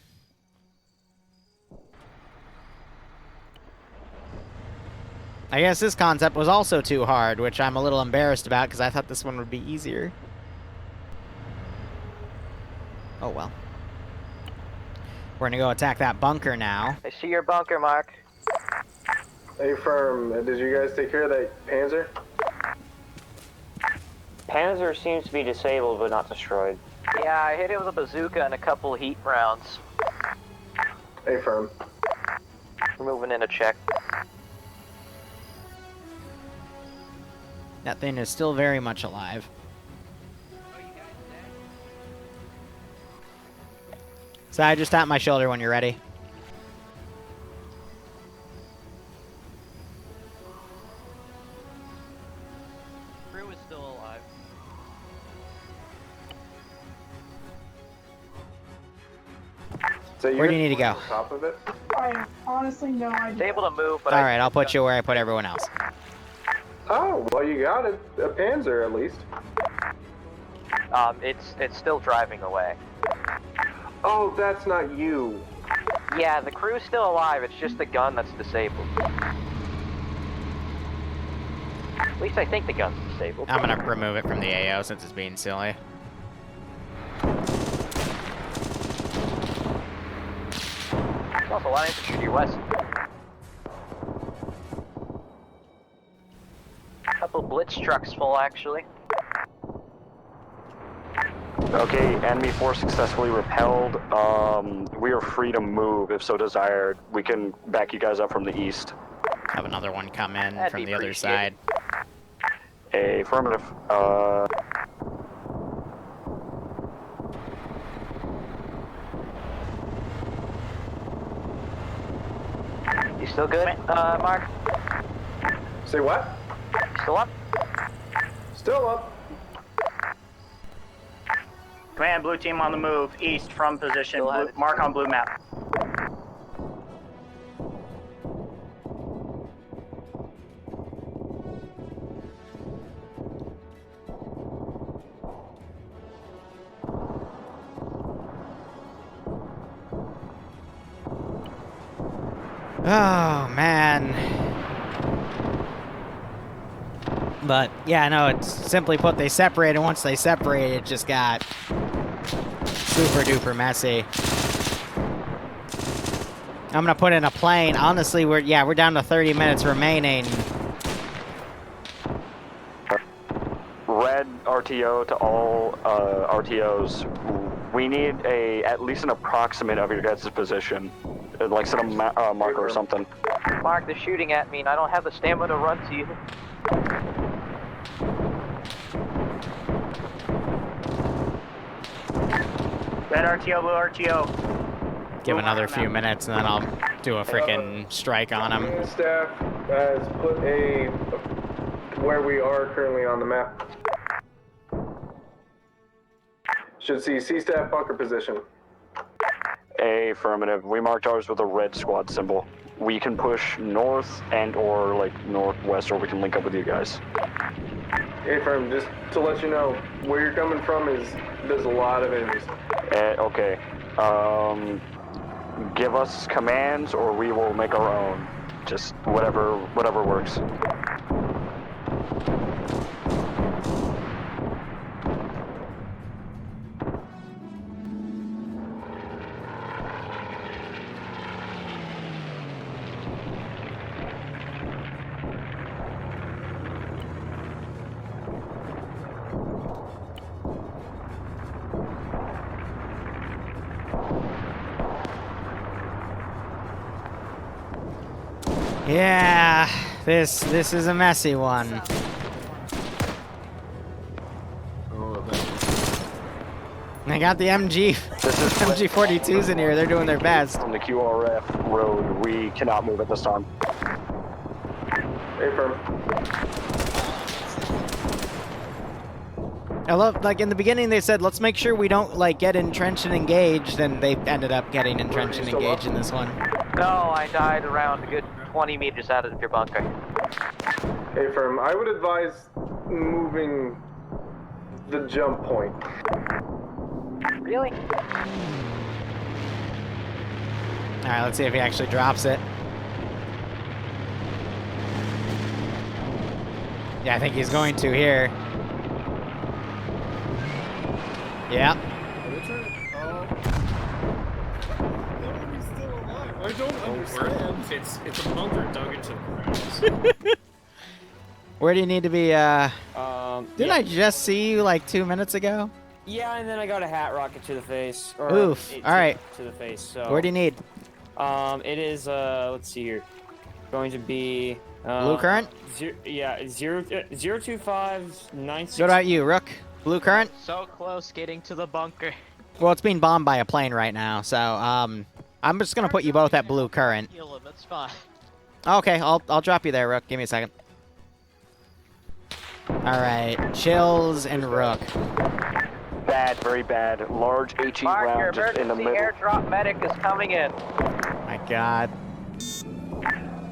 I guess this concept was also too hard, which I'm a little embarrassed about because I thought this one would be easier. Oh well. We're gonna go attack that bunker now. I see your bunker, Mark. Affirm, did you guys take care of that Panzer? Panzer seems to be disabled but not destroyed. Yeah, I hit it with a bazooka and a couple heat rounds. Affirm. We're moving in to check. That thing is still very much alive. So I just tap my shoulder when you're ready. Crew is still alive. So Where do you need to go? Top of it? I honestly no idea. It's able to move, but Alright, I'll put you where I put everyone else. Oh, well you got it. A Panzer at least. it's still driving away. Oh, that's not you. Yeah, the crew's still alive. It's just the gun that's disabled. At least I think the gun's disabled. I'm gonna remove it from the AO since it's being silly. There's also a lot of infantry west. Couple blitz trucks full, actually. Okay, enemy force successfully repelled. We are free to move if so desired. We can back you guys up from the east. Have another one come in That'd from be the other side. Affirmative. You still good, Mark? Say what? Still up? Still up. Command, blue team on the move, east from position. Mark on blue map. Oh, man. But, yeah, no, it's simply put, they separated. Once they separated, it just got super duper messy. I'm gonna put in a plane. Honestly, we're down to 30 minutes remaining. Red RTO to all RTOs. We need at least an approximate of your guys' position. Like set a marker or something. Mark, they're shooting at me and I don't have the stamina to run to you. Red RTO, blue RTO. Give another few minutes and then I'll do a freaking strike on them. Command staff has put where we are currently on the map. Should see C-staff bunker position. Affirmative. We marked ours with a red squad symbol. We can push north and or like northwest, or we can link up with you guys. Affirm, just to let you know, where you're coming from there's a lot of enemies. Okay. Give us commands or we will make our own. Just whatever works. Yeah, this is a messy one. I got the MG42s in here. They're doing their best. From the QRF road, we cannot move at this time. Affirm. I love, like, in the beginning they said, let's make sure we don't, like, get entrenched and engaged, and they ended up getting entrenched and engaged in this one. No, I died around a good 20 meters out of your bunker. Affirm, I would advise moving the jump point. Really? Alright, let's see if he actually drops it. Yeah, I think he's going to here. Yeah. I don't understand. It's a bunker dug into the ground. Where do you need to be, Didn't I just see you like 2 minutes ago? Yeah, and then I got a hat rocket to the face. Or Oof. Alright. To the face, so. Where do you need? It is, let's see here. Going to be, Blue current? 02596. What about you, Rook? Blue current? So close getting to the bunker. Well, it's being bombed by a plane right now, so, I'm just gonna put you both at blue current. Heal him, it's fine. Okay, I'll drop you there, Rook. Give me a second. Alright, Chills and Rook. Bad, very bad. Large HE Mark, your round just in the emergency middle. airdrop medic is coming in. My god.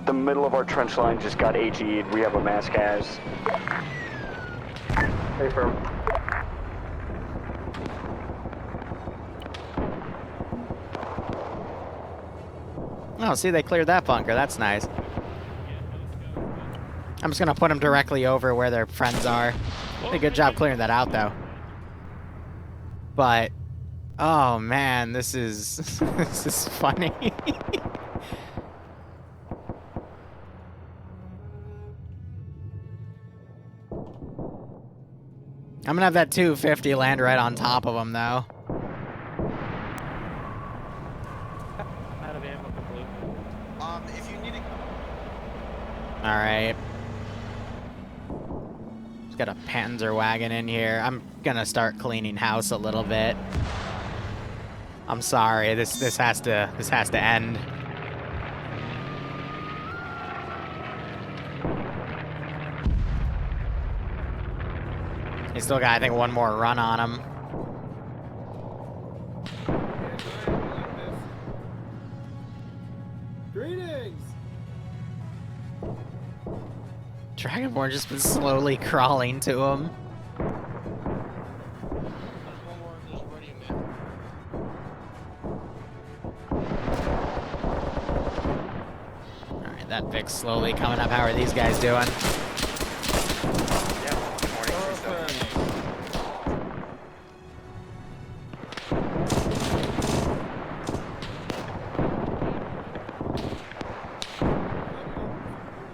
The middle of our trench line just got HE'd. We have a mass cas. Affirm. Oh, see, they cleared that bunker. That's nice. I'm just gonna put them directly over where their friends are. Did a good job clearing that out, though. But, oh man, this is this is funny. I'm gonna have that 250 land right on top of them, though. Out of ammo for blue. If you need to... Alright. Just got a Panzer wagon in here. I'm gonna start cleaning house a little bit. I'm sorry, this has to end. He's still got, I think, one more run on him. Greetings! Dragonborn just been slowly crawling to him. Alright, that Vic's slowly coming up. How are these guys doing?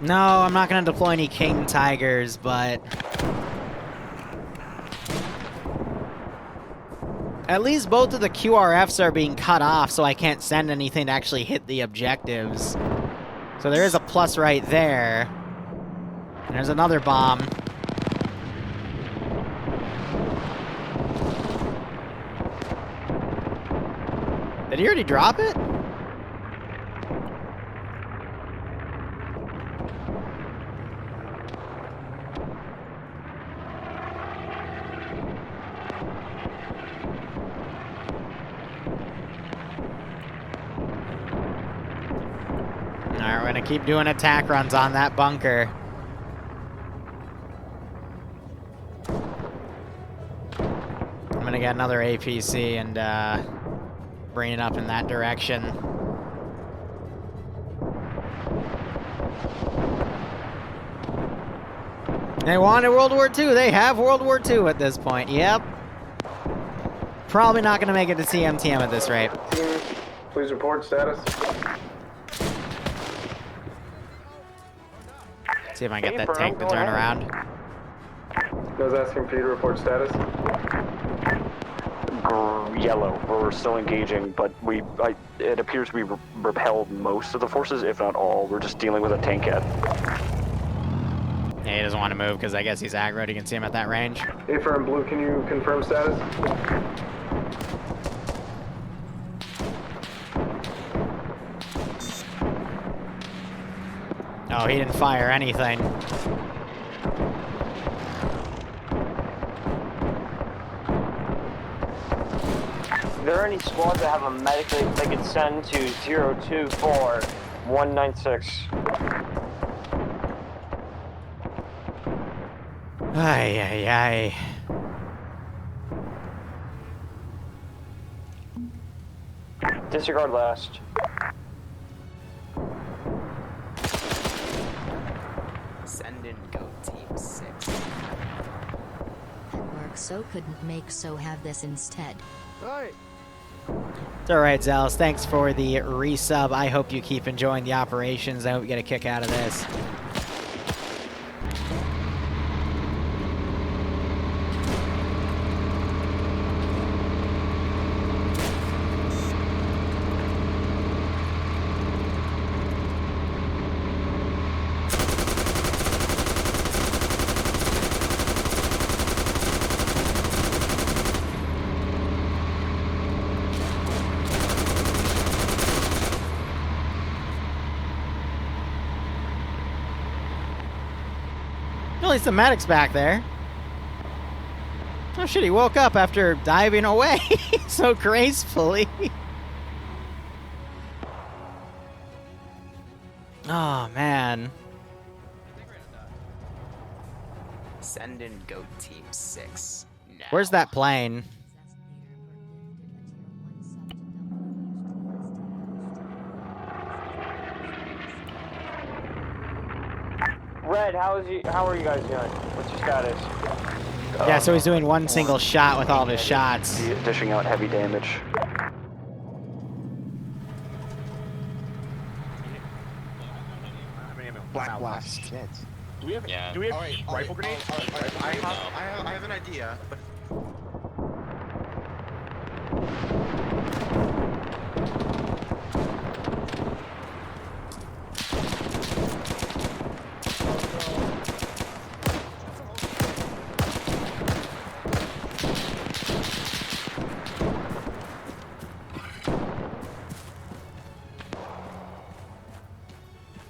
No, I'm not going to deploy any King Tigers, but... At least both of the QRFs are being cut off, so I can't send anything to actually hit the objectives. So there is a plus right there. And there's another bomb. Did he already drop it? Alright, we're gonna keep doing attack runs on that bunker. I'm gonna get another APC and bring it up in that direction. They wanted World War II. They have World War II at this point. Yep. Probably not gonna make it to CMTM at this rate. Team, please report status. See if I can get that tank to turn around. I was asking for you to report status. Yellow. We're still engaging, but it appears we repelled most of the forces, if not all. We're just dealing with a tankette. Yeah, he doesn't want to move because I guess he's aggroed. You can see him at that range. Affirm Blue, can you confirm status? Oh, he didn't fire anything. If there are any squads that have a medic they could send to 024196. Ay, ay, ay. Disregard last. Send in go team 6. Work so couldn't make so have this instead. Right. It's alright, Zealous. Thanks for the resub. I hope you keep enjoying the operations. I hope you get a kick out of this. At least the medic's back there. Oh shit, he woke up after diving away so gracefully. Oh man. Send in go team 6. Now. Where's that plane? Red, how are you guys doing? What's your status? Yeah, so he's doing one single shot with all of his shots. Dishing out heavy damage. Black blast. Shit. Do we have? Yeah. Do we have rifle grenades? I have an idea, but.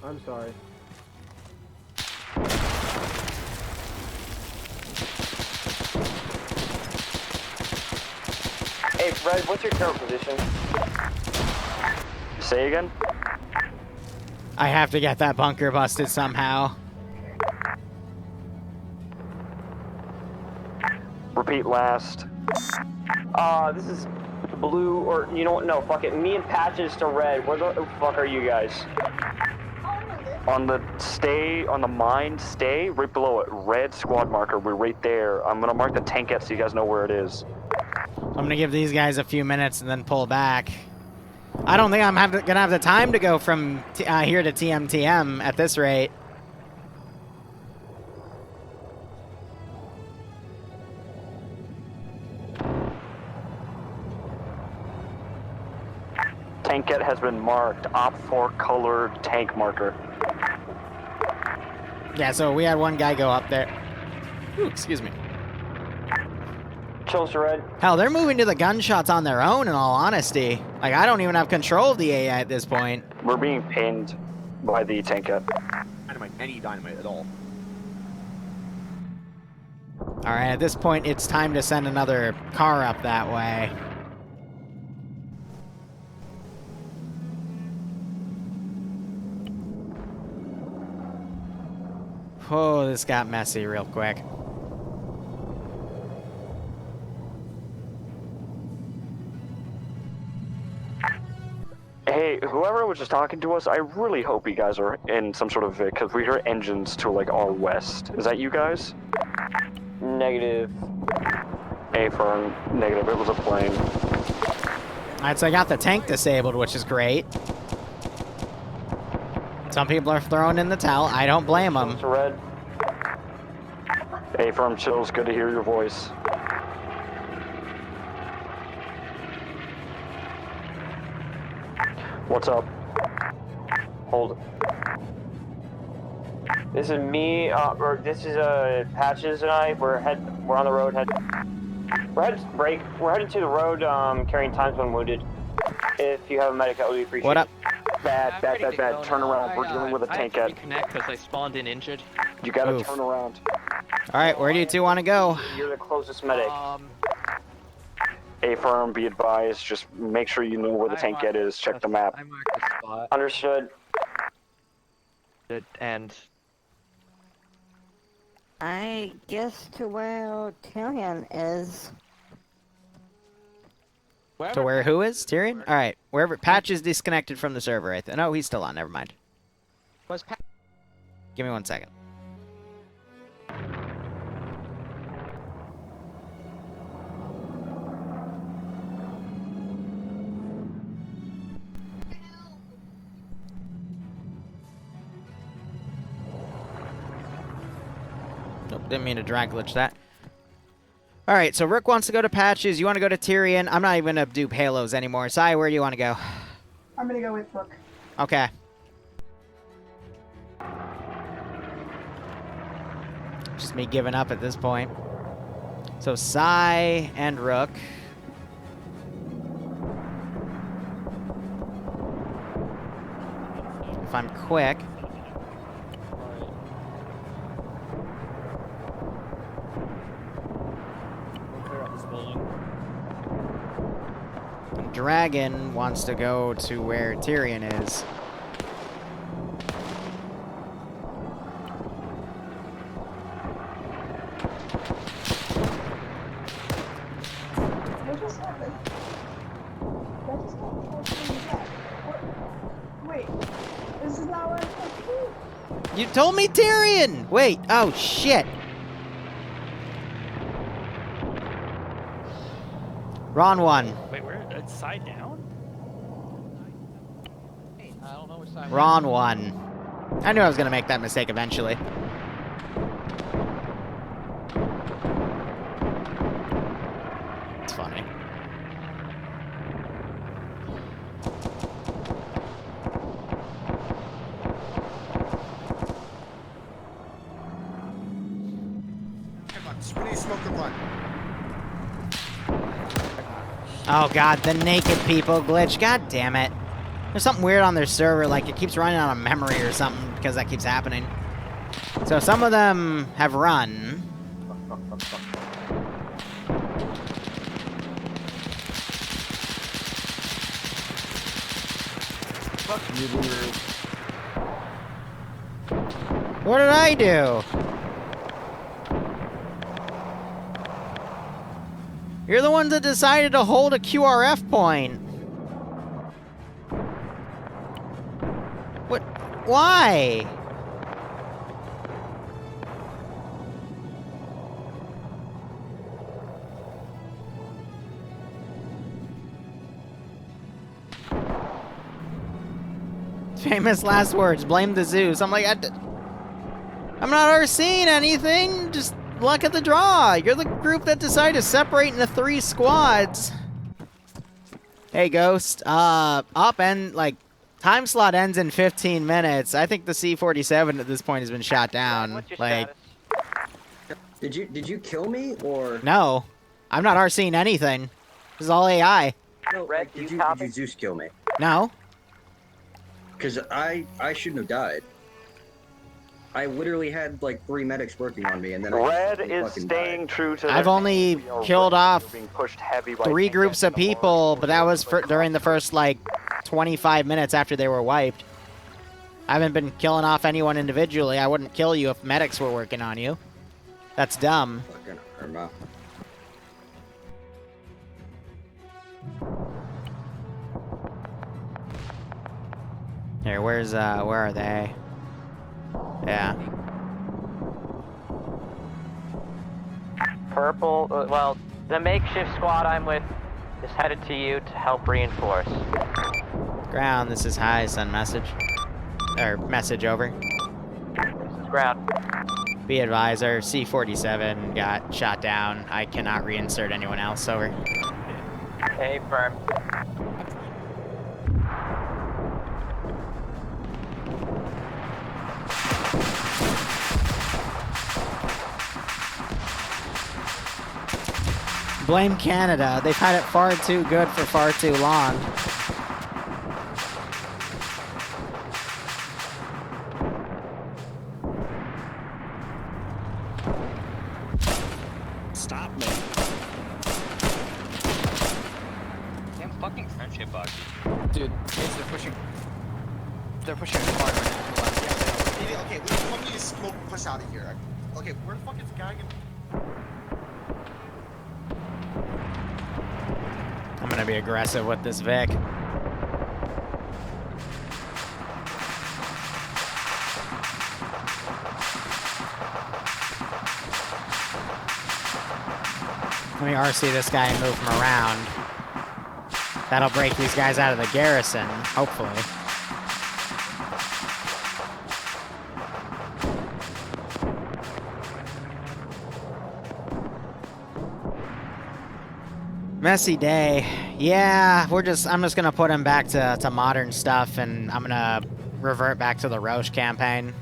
I'm sorry. Hey, Fred, what's your current position? Say again? I have to get that bunker busted somehow. Repeat last. This is blue, or you know what? No, fuck it. Me and Patches to red. Where the fuck are you guys? On the mine, stay right below it. Red squad marker. We're right there. I'm gonna mark the tankette so you guys know where it is. I'm gonna give these guys a few minutes and then pull back. I don't think I'm gonna have the time to go from here to TMTM at this rate. Tankette has been marked. Op4 colored tank marker. Yeah, so we had one guy go up there. Ooh, excuse me. Chills to red. Hell, they're moving to the gunshots on their own, in all honesty. Like, I don't even have control of the AI at this point. We're being pinned by the tankette. Dynamite, any dynamite at all. Alright, at this point, it's time to send another car up that way. Oh, this got messy real quick. Hey, whoever was just talking to us, I really hope you guys are in some sort of Vic, because we hear engines to, like, our west. Is that you guys? Negative. A firm. Negative. It was a plane. Alright, so I got the tank disabled, which is great. Some people are throwing in the towel. I don't blame them. Red. A firm, Chills. Good to hear your voice. What's up? Hold it. This is me, or this is Patches and I. We're on the road. We're headed to the road, carrying times when wounded. If you have a medic, that would be appreciated. What up? Bad. Turn around. We're dealing with a tankette. I have to reconnect because I spawned in injured. You gotta turn around. Alright, where do you two want to go? You're the closest medic. A firm, be advised. Just make sure you know where the tankette is. Check the map. I marked the spot. Understood. And I guess to where Tyrion is. To where who is? Tyrion? Alright, wherever. Patch is disconnected from the server, I think. No, he's still on. Never mind. Give me 1 second. Nope, didn't mean to drag glitch that. Alright, so Rook wants to go to Patches. You want to go to Tyrion. I'm not even going to do Halos anymore. Sai, where do you want to go? I'm gonna go with Rook. Okay. Just me giving up at this point. So Sai and Rook. If I'm quick. Dragon wants to go to where Tyrion is. What just happened? That just got Wait, this is not what I'm supposed to do. You told me Tyrion! Wait, oh shit. Wrong one. Wait, where? It's side down? I don't know which side. Wrong one. I knew I was going to make that mistake eventually. It's funny. When you smoke the blunt. Oh god, the naked people glitch. God damn it. There's something weird on their server, like it keeps running out of memory or something because that keeps happening. So some of them have run. Fuck you, Liru. What did I do? You're the ones that decided to hold a QRF point. What? Why? Famous last words. Blame the Zeus. I'm like, I'm not RCing anything. Just luck of the draw. You're the group that decided to separate into 3 squads. Hey, Ghost. Up and like time slot ends in 15 minutes. I think the C-47 at this point has been shot down. Like, Did you kill me or no, I'm not RCing anything. This is all AI. no? Red, Like, did you Zeus kill me? No. Because I shouldn't have died. I literally had like 3 medics working on me, and then Red I is fucking staying died. true to. I've only killed off being pushed heavy by 3 groups of people, but that was during the first like 25 minutes after they were wiped. I haven't been killing off anyone individually. I wouldn't kill you if medics were working on you. That's dumb. Fucking Arma. Here, where are they? Yeah. Purple, well, the makeshift squad I'm with is headed to you to help reinforce. Ground, this is high, send message. Or message over. This is ground. Be advised, our C-47 got shot down. I cannot reinsert anyone else, over. Okay, firm. Blame Canada. They've had it far too good for far too long. Stop me. Damn fucking friendship box. Dude, they're pushing. They're pushing hard right now. To the left. Yeah, okay, we want me to smoke push out of here. Okay, where the fuck is the guy gonna... I'm gonna be aggressive with this Vic. Let me RC this guy and move him around. That'll break these guys out of the garrison, hopefully. Messy day. Yeah, I'm just gonna put him back to modern stuff, and I'm gonna revert back to the Roche campaign.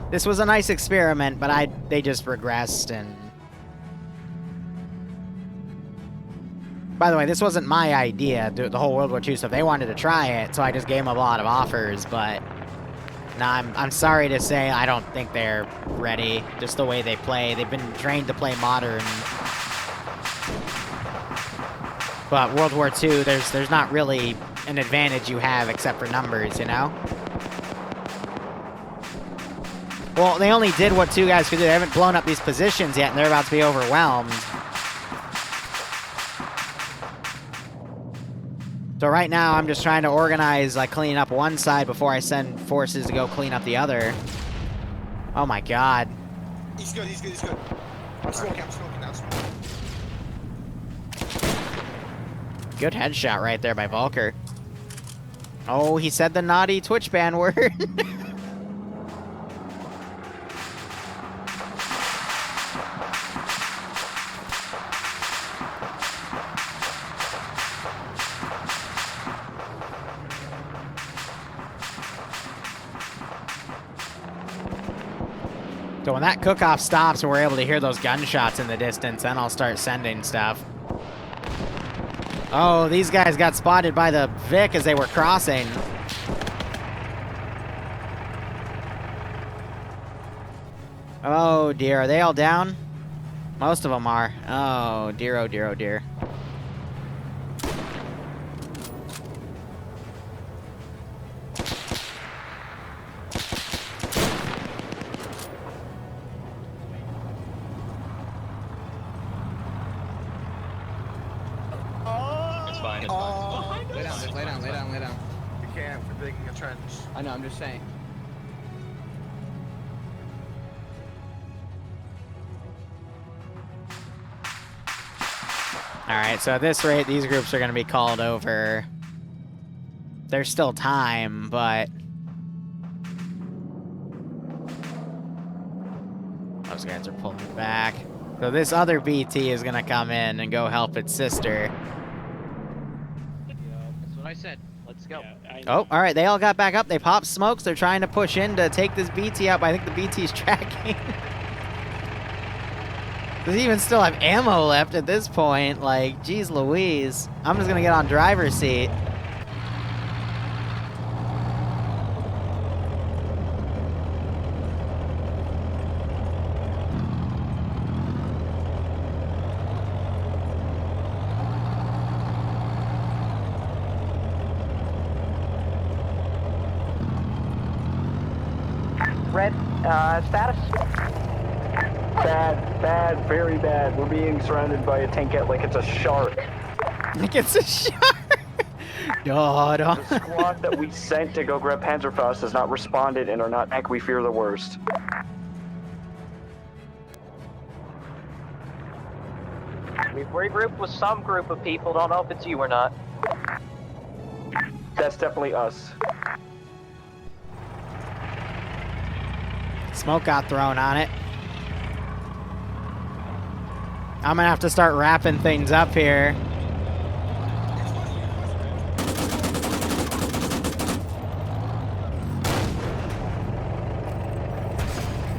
This was a nice experiment, but they just regressed. And by the way, this wasn't my idea, the whole World War II stuff. They wanted to try it, so I just gave them a lot of offers. But no, I'm sorry to say I don't think they're ready. Just the way they play, they've been trained to play modern. But World War II, there's not really an advantage you have except for numbers, you know? Well, they only did what 2 guys could do. They haven't blown up these positions yet, and they're about to be overwhelmed. So right now, I'm just trying to organize, like, cleaning up one side before I send forces to go clean up the other. Oh my god. He's good. I'm smoking now. Good headshot right there by Volker. Oh, he said the naughty Twitch ban word. So when that cook-off stops and we're able to hear those gunshots in the distance, then I'll start sending stuff. Oh, these guys got spotted by the Vic as they were crossing. Oh dear, are they all down? Most of them are. Oh dear, oh dear, oh dear. trench. I know, I'm just saying. Alright, so at this rate, these groups are going to be called over. There's still time, but... those guys are pulling back. So this other BT is going to come in and go help its sister. That's what I said. Let's go. Oh, alright, they all got back up. They popped smokes. They're trying to push in to take this BT out, but I think the BT's tracking. Does he even still have ammo left at this point? Like, geez Louise. I'm just gonna get on driver's seat. Red, status? Bad, very bad. We're being surrounded by a tankette like it's a shark. Like it's a shark? No. The squad that we sent to go grab Panzerfaust has not responded and are not back. We fear the worst. We've regrouped with some group of people. Don't know if it's you or not. That's definitely us. Smoke got thrown on it. I'm gonna have to start wrapping things up here.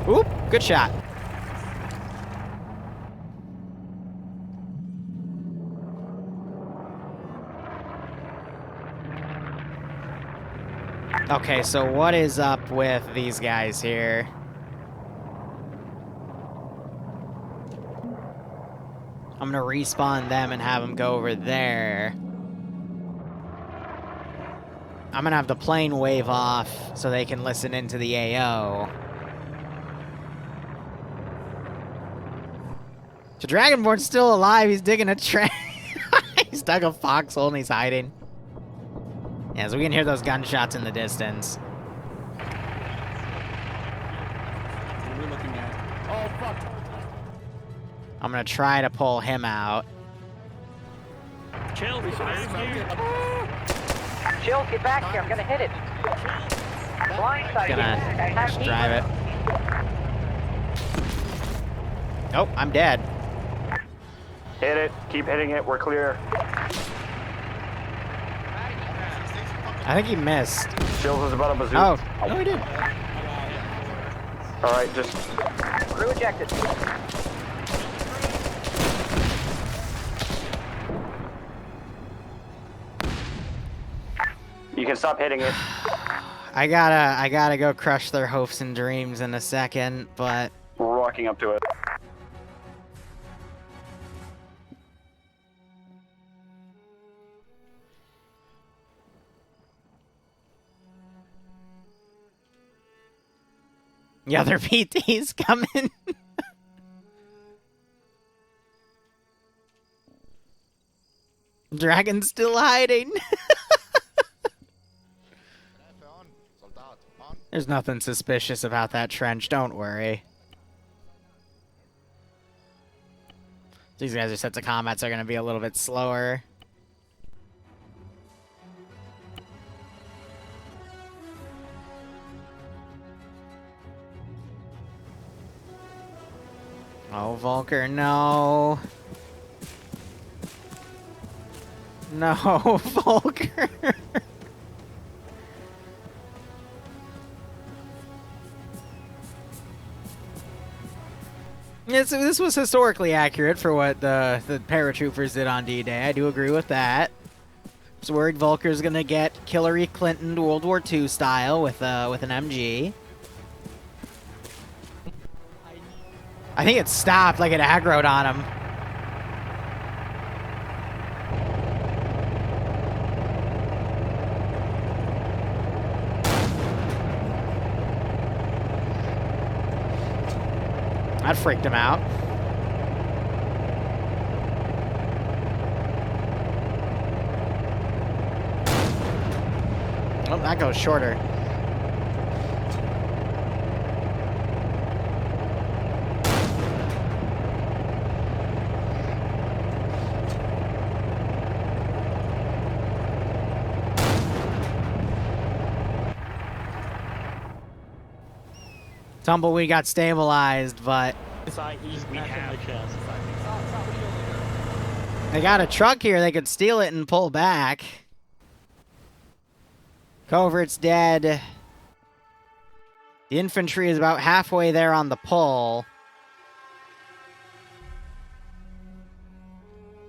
Oop, good shot. Okay, so what is up with these guys here? I'm gonna respawn them and have them go over there. I'm gonna have the plane wave off so they can listen into the AO. So Dragonborn's still alive. He's digging a trench. He's dug a foxhole and he's hiding. Yeah, so we can hear those gunshots in the distance. What are we looking at? Oh, fuck. I'm gonna try to pull him out. Chill, Chill, get back here. I'm gonna hit it. Blindside. Gonna just drive it. Oh, I'm dead. Hit it. Keep hitting it. We're clear. I think he missed. Chills was about a bazooka. Oh, no he did. Alright, just... Crew ejected. You can stop hitting it. I gotta go crush their hopes and dreams in a second, but... We're walking up to it. The other PT's coming. Dragon's still hiding. There's nothing suspicious about that trench, don't worry. These guys are set to combats are going to be a little bit slower. Oh, Volker, no. No, Volker. This was historically accurate for what the paratroopers did on D-Day. I do agree with that. I was worried Volker's gonna get Hillary Clinton World War II style with an MG. I think it stopped, like it aggroed on him. That freaked him out. Oh, that goes shorter. Tumbleweed got stabilized, but they got a truck here. They could steal it and pull back. Covert's dead. The infantry is about halfway there on the pull.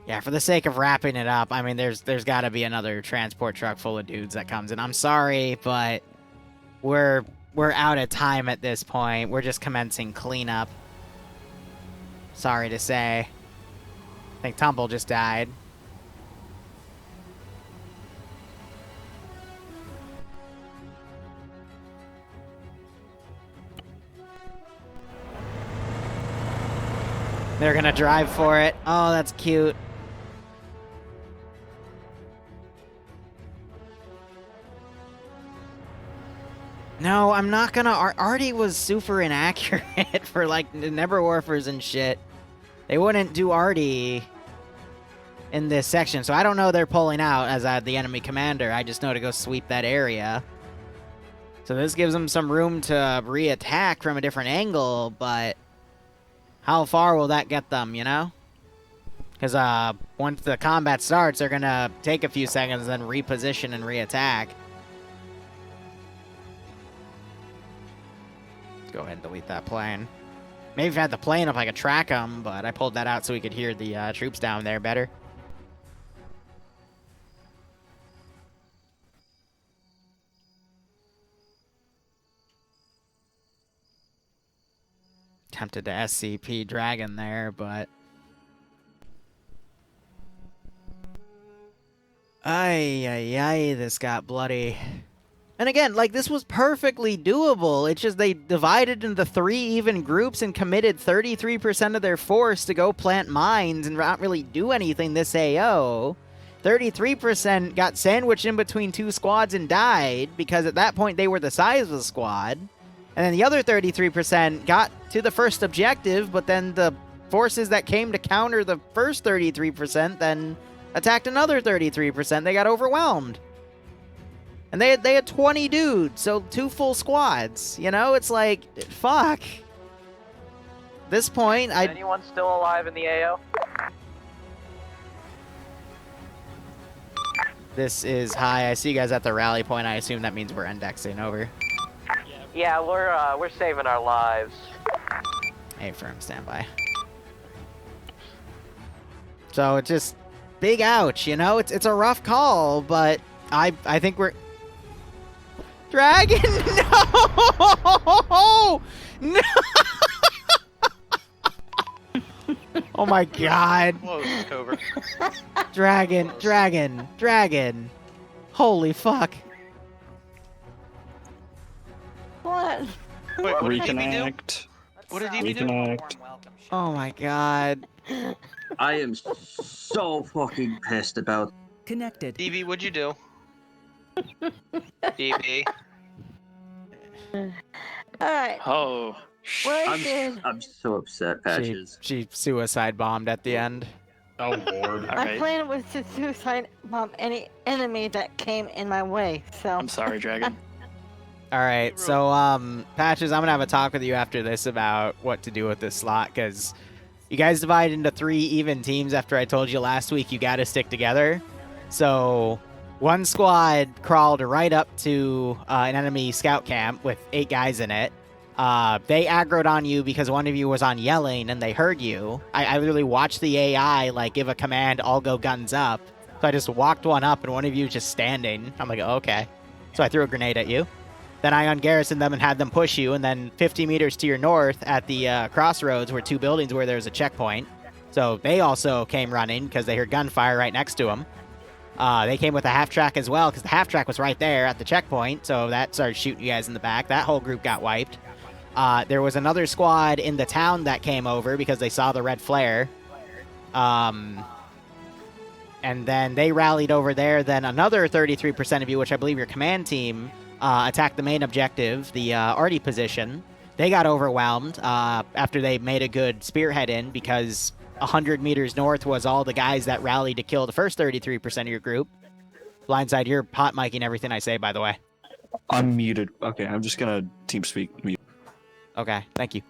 Yeah, for the sake of wrapping it up, I mean, there's got to be another transport truck full of dudes that comes in. I'm sorry, but we're out of time at this point. We're just commencing cleanup. Sorry to say. I think Tumble just died. They're gonna drive for it. Oh, that's cute. No, I'm not gonna... Artie was super inaccurate for, like, the Neverwolfers and shit. They wouldn't do Artie in this section, so I don't know they're pulling out as the enemy commander. I just know to go sweep that area. So this gives them some room to re-attack from a different angle, but how far will that get them, you know? Because once the combat starts, they're gonna take a few seconds, then reposition and re-attack. Go ahead and delete that plane. Maybe if I had the plane up, I could track them, but I pulled that out so we could hear the troops down there better. Tempted to SCP Dragon there, but... Ay, this got bloody. And again, like, this was perfectly doable. It's just they divided into 3 even groups and committed 33% of their force to go plant mines and not really do anything this AO. 33% got sandwiched in between 2 squads and died, because at that point they were the size of the squad. And then the other 33% got to the first objective, but then the forces that came to counter the first 33% then attacked another 33%. They got overwhelmed. And they had 20 dudes, so 2 full squads. You know, it's like, fuck. At this point, Is anyone still alive in the AO? This is high. I see you guys at the rally point. I assume that means we're indexing. Over. Yeah, we're saving our lives. Hey, firm, stand by. So it's just big ouch, you know? It's a rough call, but I think we're... Dragon, no! No! Oh my god. Close, Cobra. Dragon. Holy fuck. What? Wait, what did DB do? Reconnect. What did DB do? Oh my god. I am so fucking pissed about... Connected. DB, what'd you do? DB. Alright. Oh. I'm so upset, Patches. She suicide bombed at the end. Oh lord. My plan was to suicide bomb any enemy that came in my way, so... I'm sorry, Dragon. Alright, so, Patches, I'm gonna have a talk with you after this about what to do with this slot, because you guys divide into 3 even teams after I told you last week you gotta stick together. So, one squad crawled right up to an enemy scout camp with 8 guys in it. They aggroed on you because one of you was on yelling and they heard you. I literally watched the AI, like, give a command, all go guns up. So I just walked one up and one of you was just standing. I'm like, oh, okay. So I threw a grenade at you. Then I ungarrisoned them and had them push you, and then 50 meters to your north at the crossroads were 2 buildings where there was a checkpoint. So they also came running because they heard gunfire right next to them. They came with a half-track as well because the half-track was right there at the checkpoint, so that started shooting you guys in the back. That whole group got wiped. There was another squad in the town that came over because they saw the red flare. And And then they rallied over there. Then another 33% of you, which I believe your command team, attacked the main objective, the Artie position. They got overwhelmed after they made a good spearhead in, because 100 meters north was all the guys that rallied to kill the first 33% of your group. Blindside, you're hot micing everything I say, by the way. I'm muted. Okay, I'm just gonna team speak mute. Okay, thank you.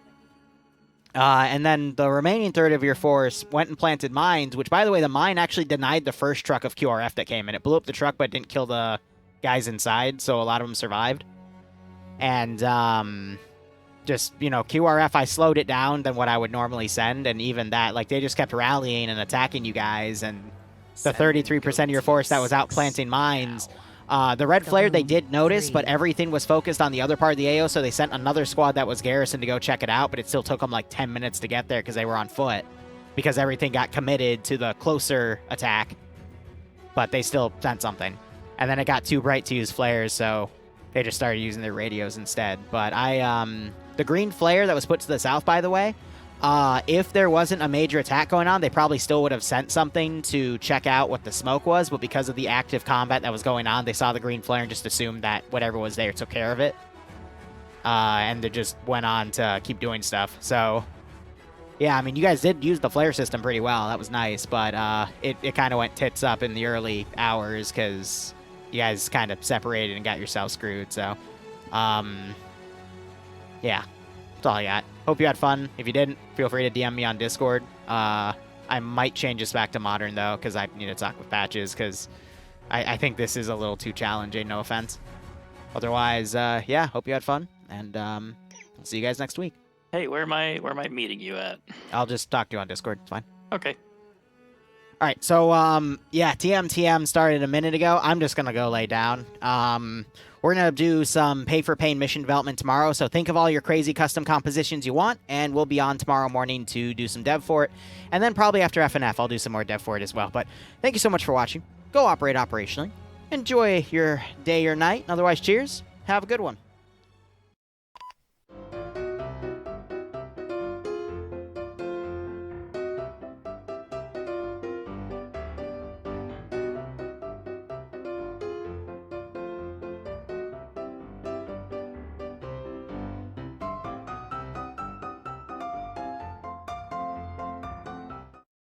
And then the remaining third of your force went and planted mines, which, by the way, the mine actually denied the first truck of QRF that came in. It blew up the truck, but didn't kill the guys inside, so a lot of them survived. And, just, you know, QRF, I slowed it down than what I would normally send, and even that, like, they just kept rallying and attacking you guys, and the 33% of your force that was out planting mines... the red flare they did notice, but everything was focused on the other part of the AO, so they sent another squad that was garrisoned to go check it out, but it still took them like 10 minutes to get there because they were on foot, because everything got committed to the closer attack, but they still sent something. And then it got too bright to use flares, so they just started using their radios instead. But the green flare that was put to the south, by the way, if there wasn't a major attack going on, they probably still would have sent something to check out what the smoke was, but because of the active combat that was going on, they saw the green flare and just assumed that whatever was there took care of it. And they just went on to keep doing stuff. So, yeah, I mean, you guys did use the flare system pretty well. That was nice, but it kind of went tits up in the early hours because you guys kind of separated and got yourself screwed. So, yeah, that's all I got. Hope you had fun. If you didn't, feel free to DM me on Discord. I might change this back to modern, though, because I need to talk with Patches, because I think this is a little too challenging, no offense. Otherwise, yeah, hope you had fun, and I'll see you guys next week. Hey, where am I meeting you at? I'll just talk to you on Discord. It's fine. Okay. All right, so, yeah, TM started a minute ago. I'm just going to go lay down. We're going to do some pay-for-pain mission development tomorrow, so think of all your crazy custom compositions you want, and we'll be on tomorrow morning to do some dev for it. And then probably after FNF, I'll do some more dev for it as well. But thank you so much for watching. Go operate operationally. Enjoy your day or night. Otherwise, cheers. Have a good one.